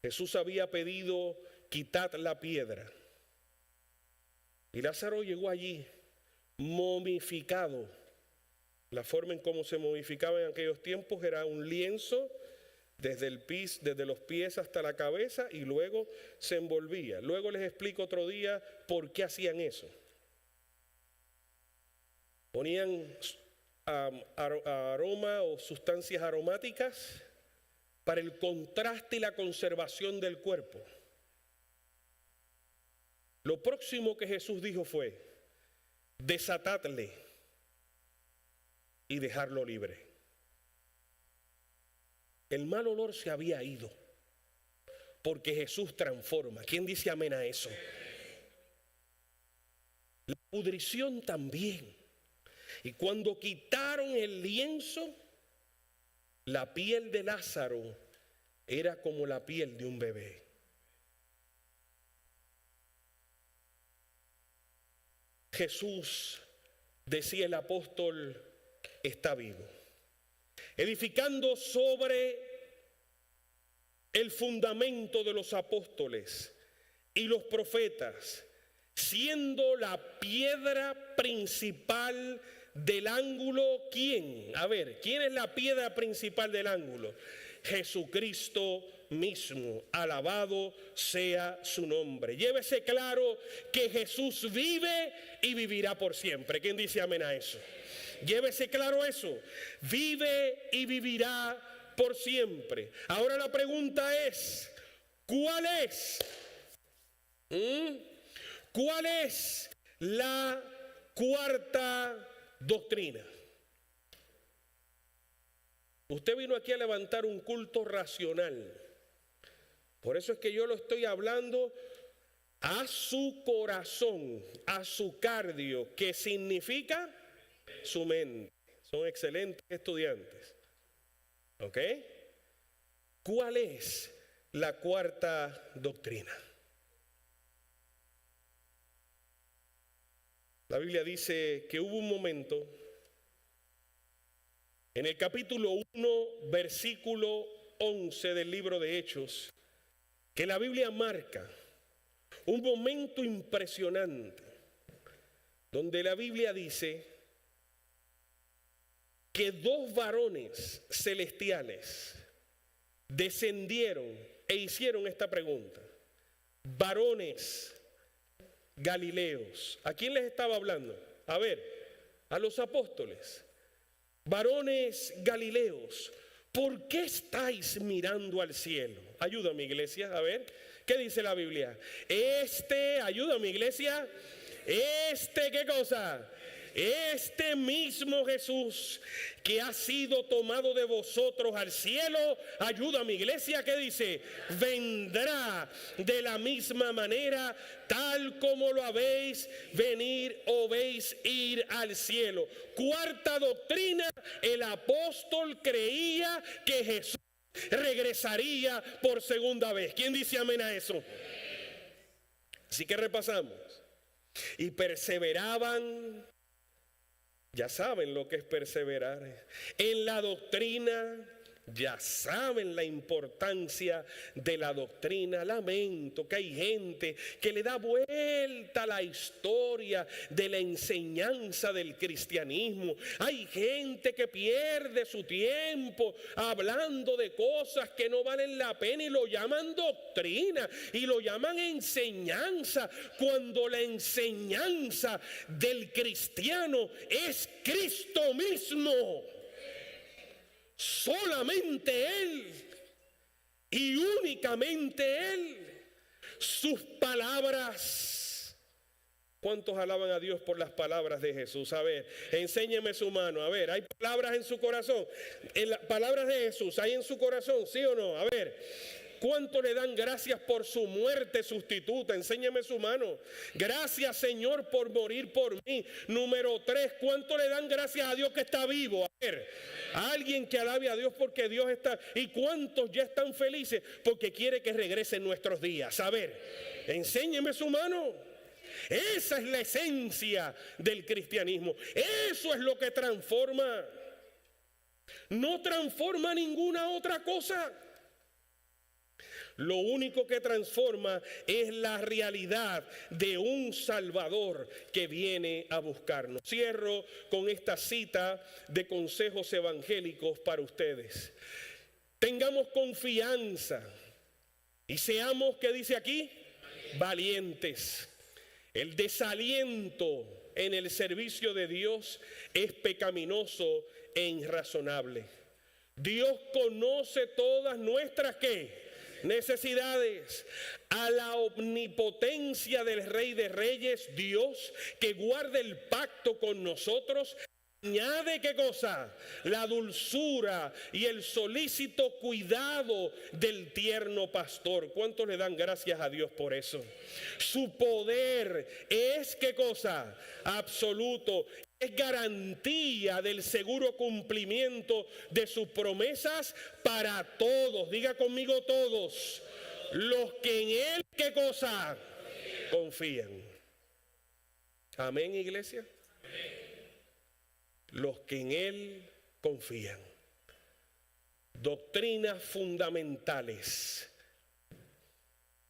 B: Jesús había pedido: quitad la piedra. Y Lázaro llegó allí momificado. La forma en cómo se momificaba en aquellos tiempos era un lienzo desde los pies hasta la cabeza, y luego se envolvía. Luego les explico otro día por qué hacían eso. Ponían aroma o sustancias aromáticas para el contraste y la conservación del cuerpo. Lo próximo que Jesús dijo fue: desatadle y dejarlo libre. El mal olor se había ido porque Jesús transforma. ¿Quién dice amén a eso? La pudrición también. Y cuando quitaron el lienzo, la piel de Lázaro era como la piel de un bebé. Jesús, decía el apóstol, está vivo. Edificando sobre el fundamento de los apóstoles y los profetas, siendo la piedra principal del ángulo, ¿quién? A ver, ¿quién es la piedra principal del ángulo? Jesucristo mismo, alabado sea su nombre. Llévese claro que Jesús vive y vivirá por siempre. ¿Quién dice amén a eso? Llévese claro eso, vive y vivirá por siempre. Ahora la pregunta es, ¿cuál es? ¿Cuál es la cuarta doctrina? Usted vino aquí a levantar un culto racional. Por eso es que yo lo estoy hablando a su corazón, a su cardio, que significa su mente. Son excelentes estudiantes. ¿Ok? ¿Cuál es la cuarta doctrina? La Biblia dice que hubo un momento en el capítulo 1, versículo 11 del libro de Hechos, que la Biblia marca un momento impresionante, donde la Biblia dice que dos varones celestiales descendieron e hicieron esta pregunta. Varones Galileos. ¿A quién les estaba hablando? A ver, a los apóstoles. Varones Galileos, ¿por qué estáis mirando al cielo? Ayúdame, iglesia, a ver, ¿qué dice la Biblia? Ayúdame, iglesia, ¿qué cosa? Este mismo Jesús que ha sido tomado de vosotros al cielo, ayuda a mi iglesia, ¿qué dice? Vendrá de la misma manera, tal como lo habéis venir o veis ir al cielo. Cuarta doctrina, el apóstol creía que Jesús regresaría por segunda vez. ¿Quién dice amén a eso? Así que repasamos. Y perseveraban. Ya saben lo que es perseverar en la doctrina, ya saben la importancia de la doctrina. Lamento que hay gente que le da vuelta a la historia de la enseñanza del cristianismo. Hay gente que pierde su tiempo hablando de cosas que no valen la pena y lo llaman doctrina y lo llaman enseñanza, cuando la enseñanza del cristiano es Cristo mismo. Solamente Él y únicamente Él. Sus palabras. ¿Cuántos alaban a Dios por las palabras de Jesús? A ver, enséñeme su mano. A ver, ¿hay palabras en su corazón? ¿Palabras de Jesús hay en su corazón? ¿Sí o no? A ver. ¿Cuánto le dan gracias por su muerte sustituta? Enséñame su mano. Gracias, Señor, por morir por mí. Número 3, ¿cuánto le dan gracias a Dios que está vivo? A ver, alguien que alabe a Dios porque Dios está. ¿Y cuántos ya están felices porque quiere que regresen nuestros días? A ver, enséñeme su mano. Esa es la esencia del cristianismo. Eso es lo que transforma. No transforma ninguna otra cosa. Lo único que transforma es la realidad de un Salvador que viene a buscarnos. Cierro con esta cita de consejos evangélicos para ustedes. Tengamos confianza y seamos, ¿qué dice aquí? Valientes. El desaliento en el servicio de Dios es pecaminoso e irrazonable. Dios conoce todas nuestras, ¿qué? Necesidades. A la omnipotencia del Rey de Reyes, Dios, que guarda el pacto con nosotros, añade, ¿qué cosa? La dulzura y el solícito cuidado del tierno pastor. ¿Cuántos le dan gracias a Dios por eso? Su poder es, ¿qué cosa? Absoluto. Es garantía del seguro cumplimiento de sus promesas para todos. Diga conmigo todos. Los que en Él, ¿qué cosa? Confían. Amén, iglesia. Los que en Él confían. Doctrinas fundamentales.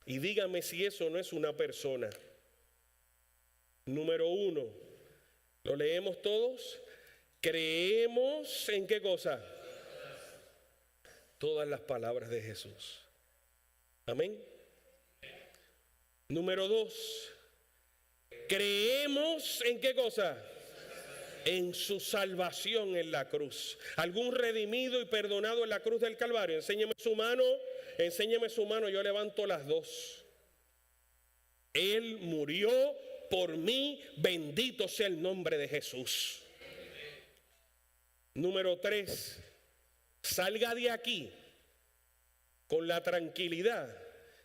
B: Y dígame si eso no es una persona. Número 1, ¿lo leemos todos? Creemos en ¿qué cosa? Todas las palabras de Jesús. Amén. Número 2, creemos en ¿qué cosa? En su salvación en la cruz. ¿Algún redimido y perdonado en la cruz del Calvario? Enséñeme su mano, yo levanto las dos. Él murió por mí, bendito sea el nombre de Jesús. Número 3, salga de aquí con la tranquilidad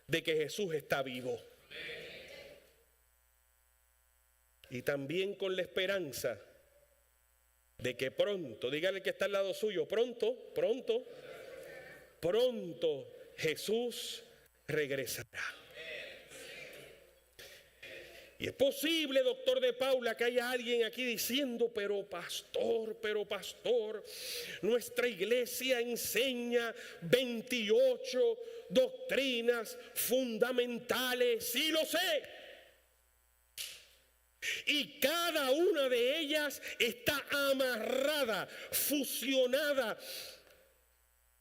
B: de que Jesús está vivo. Y también con la esperanza de que pronto, dígale que está al lado suyo, pronto Jesús regresará. Y es posible, doctor de Paula, que haya alguien aquí diciendo, pero pastor, nuestra iglesia enseña 28 doctrinas fundamentales. Sí, lo sé. Y cada una de ellas está amarrada, fusionada,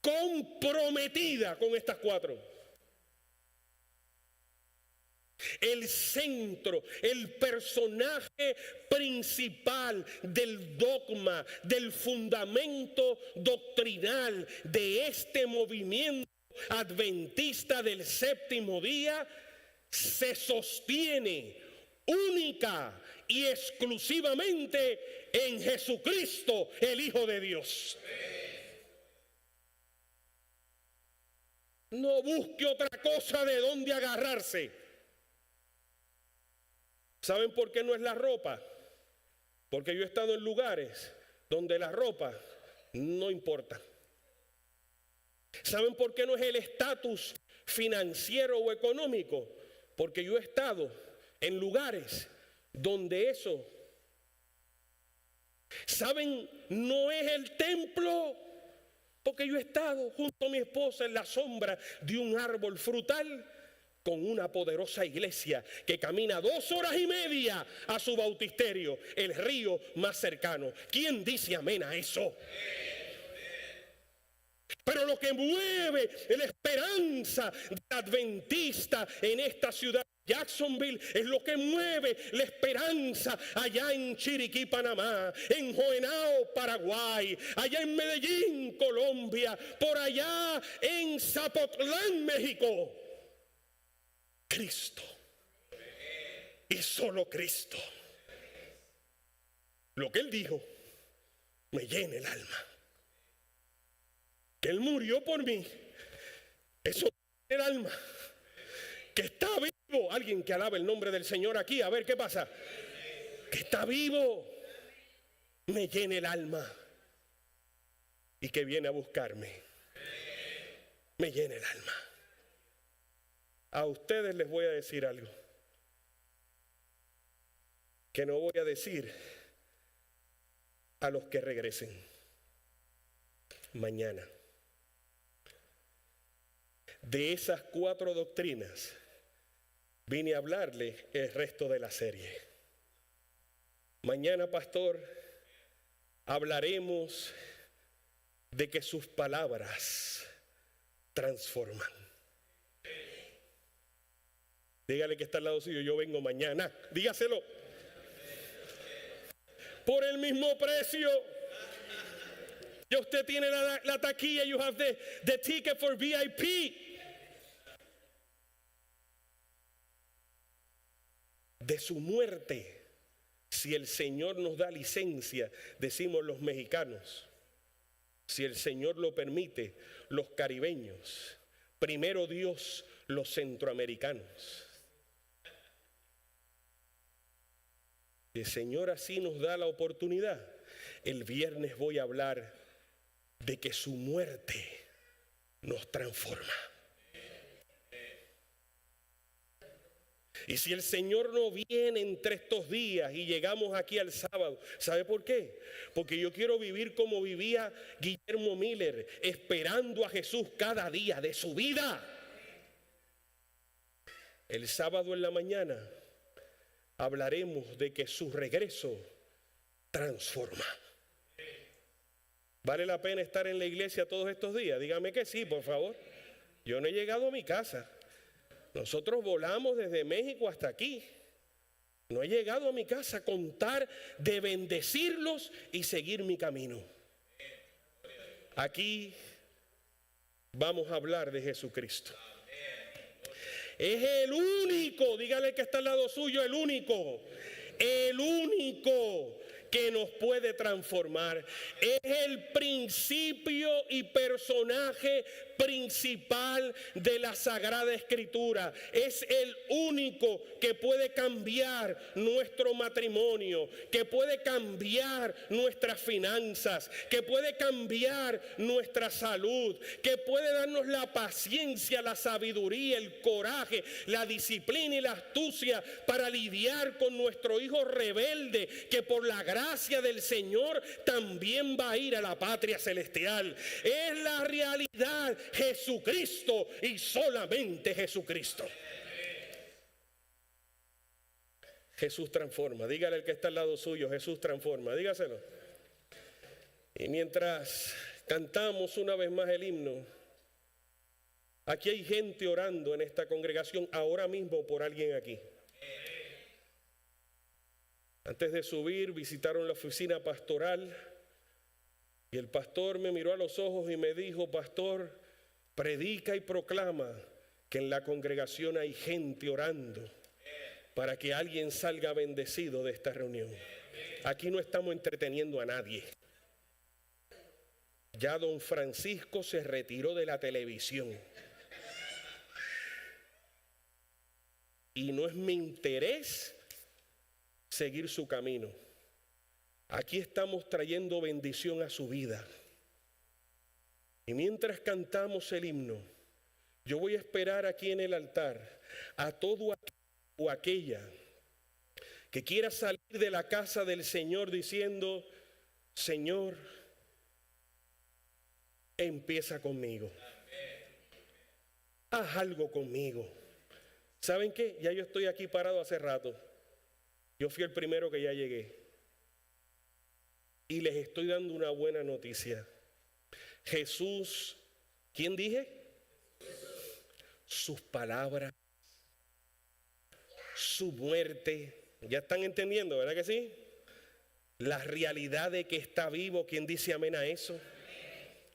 B: comprometida con estas 4. El centro, el personaje principal del dogma, del fundamento doctrinal de este movimiento adventista del séptimo día se sostiene única y exclusivamente en Jesucristo, el Hijo de Dios. No busque otra cosa de donde agarrarse. ¿Saben por qué no es la ropa? Porque yo he estado en lugares donde la ropa no importa. ¿Saben por qué no es el estatus financiero o económico? Porque yo he estado en lugares donde eso. ¿Saben? No es el templo. Porque yo he estado junto a mi esposa en la sombra de un árbol frutal con una poderosa iglesia que camina 2 horas y media a su bautisterio, el río más cercano. ¿Quién dice amén a eso? Pero lo que mueve la esperanza adventista en esta ciudad Jacksonville es lo que mueve la esperanza allá en Chiriquí, Panamá, en Joenao, Paraguay, allá en Medellín, Colombia, por allá en Zapotlán, México. Cristo y solo Cristo. Lo que Él dijo me llena el alma. Que Él murió por mí, eso me llena el alma. Que está vivo, alguien que alabe el nombre del Señor aquí, a ver qué pasa. Que está vivo, me llena el alma. Y que viene a buscarme, me llena el alma. A ustedes les voy a decir algo que no voy a decir a los que regresen mañana. De esas 4 doctrinas vine a hablarle el resto de la serie. Mañana, pastor, hablaremos de que sus palabras transforman. Dígale que está al lado suyo, yo vengo mañana. Dígaselo. Por el mismo precio. Ya usted tiene la taquilla. You have the ticket for VIP. De su muerte, si el Señor nos da licencia, decimos los mexicanos, si el Señor lo permite, los caribeños, primero Dios, los centroamericanos. El Señor así nos da la oportunidad. El viernes voy a hablar de que su muerte nos transforma. Y si el Señor no viene entre estos días y llegamos aquí al sábado, ¿sabe por qué? Porque yo quiero vivir como vivía Guillermo Miller, esperando a Jesús cada día de su vida. El sábado en la mañana hablaremos de que su regreso transforma. ¿Vale la pena estar en la iglesia todos estos días? Dígame que sí, por favor. Yo no he llegado a mi casa. Nosotros volamos desde México hasta aquí. No he llegado a mi casa a contar de bendecirlos y seguir mi camino. Aquí vamos a hablar de Jesucristo. Es el único, dígale que está al lado suyo, el único que nos puede transformar. Es el principio y personaje principal de la Sagrada Escritura. Es el único que puede cambiar nuestro matrimonio, que puede cambiar nuestras finanzas, que puede cambiar nuestra salud, que puede darnos la paciencia, la sabiduría, el coraje, la disciplina y la astucia para lidiar con nuestro hijo rebelde, que por la gracia del Señor también va a ir a la patria celestial. Es la realidad, Jesucristo y solamente Jesucristo. Jesús transforma. Dígale al que está al lado suyo, Jesús transforma. Dígaselo. Y mientras cantamos una vez más el himno, aquí hay gente orando en esta congregación ahora mismo por alguien aquí. Antes de subir, visitaron la oficina pastoral y el pastor me miró a los ojos y me dijo: pastor, predica y proclama que en la congregación hay gente orando para que alguien salga bendecido de esta reunión. Aquí no estamos entreteniendo a nadie. Ya don Francisco se retiró de la televisión. Y no es mi interés seguir su camino. Aquí estamos trayendo bendición a su vida. Y mientras cantamos el himno, yo voy a esperar aquí en el altar a todo aquel o aquella que quiera salir de la casa del Señor diciendo: Señor, empieza conmigo. Haz algo conmigo. ¿Saben qué? Ya yo estoy aquí parado hace rato. Yo fui el primero que ya llegué. Y les estoy dando una buena noticia. Jesús, ¿quién dije? Sus palabras, su muerte. ¿Ya están entendiendo, verdad que sí? La realidad de que está vivo, ¿quién dice amén a eso?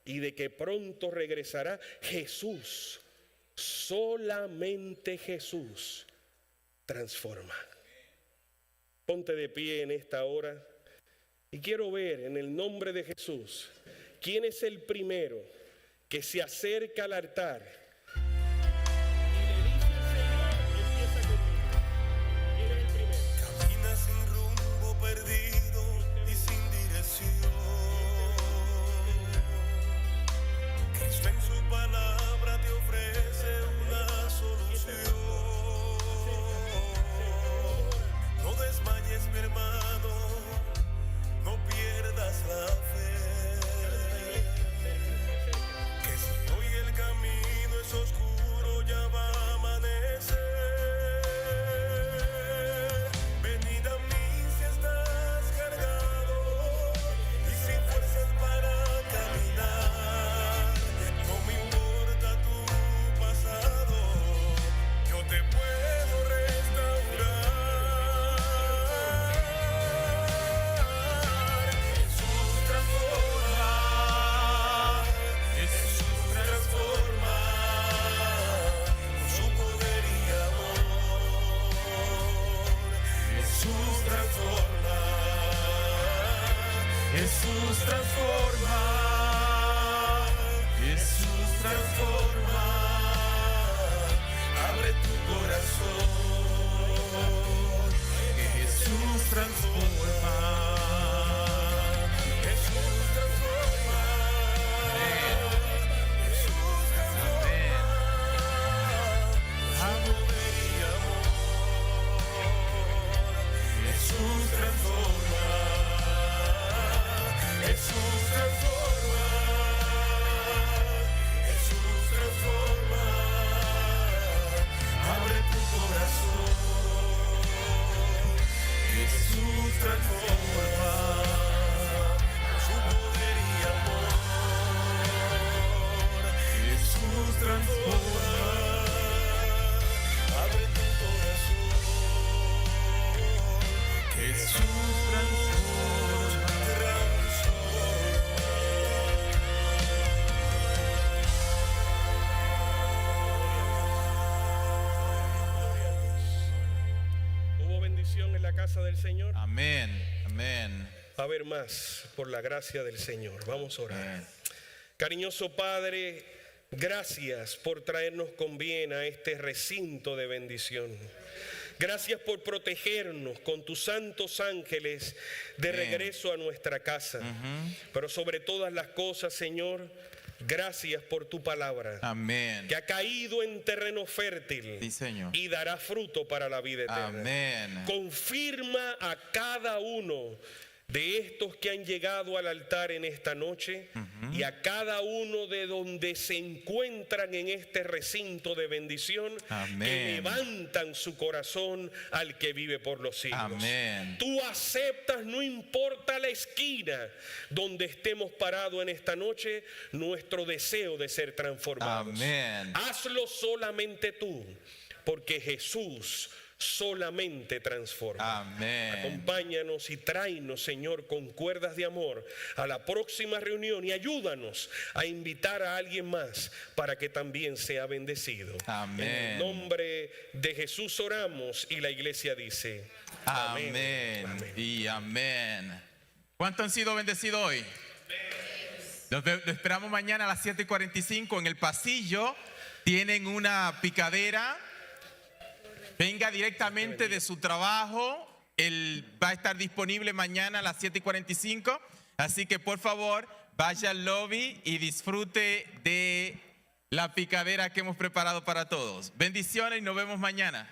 B: Y de que pronto regresará. Jesús, solamente Jesús transforma. Ponte de pie en esta hora y quiero ver en el nombre de Jesús quién es el primero que se acerca al altar y le dice: Señor, empieza conmigo. ¿Quién es el primero?
D: Camina sin rumbo, perdido y sin dirección. Cristo en su palabra te ofrece una solución. No desmayes, mi hermano, no pierdas la fe. Que si hoy el camino es oscuro, ya va a amanecer. Venid a mí si estás cargado y sin fuerzas para caminar. No me importa tu pasado, yo te puedo restaurar. Jesús transforma, con su poder y amor. Jesús transforma, Jesús transforma, Jesús transforma. Abre tu corazón, que Jesús transforma. Jesús transforma, Jesús transforma. A poder y amor.
B: bendición en la casa del Señor?
A: Amén. Amén.
B: Va a haber más por la gracia del Señor. Vamos a orar.
A: Amén.
B: Cariñoso Padre, gracias por traernos con bien a este recinto de bendición. Gracias por protegernos con tus santos ángeles de regreso a nuestra casa. Pero sobre todas las cosas, Señor, gracias por tu palabra.
A: Amén.
B: Que ha caído en terreno fértil.
A: Sí, Señor.
B: Y dará fruto para la vida eterna.
A: Amén.
B: Confirma a cada uno de estos que han llegado al altar en esta noche y a cada uno de donde se encuentran en este recinto de bendición.
A: Amén.
B: Que levantan su corazón al que vive por los siglos.
A: Amén.
B: Tú aceptas, no importa la esquina donde estemos parados en esta noche, nuestro deseo de ser transformados.
A: Amén.
B: Hazlo solamente tú, porque Jesús solamente transforma.
A: Amén.
B: Acompáñanos y tráenos, Señor, con cuerdas de amor a la próxima reunión y ayúdanos a invitar a alguien más para que también sea bendecido.
A: Amén.
B: En el nombre de Jesús oramos y la iglesia dice
A: Amén.
B: Amén.
A: Y amén. ¿Cuántos han sido bendecidos hoy? Los esperamos mañana a las 7:45 en el pasillo. Tienen una picadera. Venga directamente de su trabajo. Él va a estar disponible mañana a las 7:45. Así que por favor, vaya al lobby y disfrute de la picadera que hemos preparado para todos. Bendiciones y nos vemos mañana.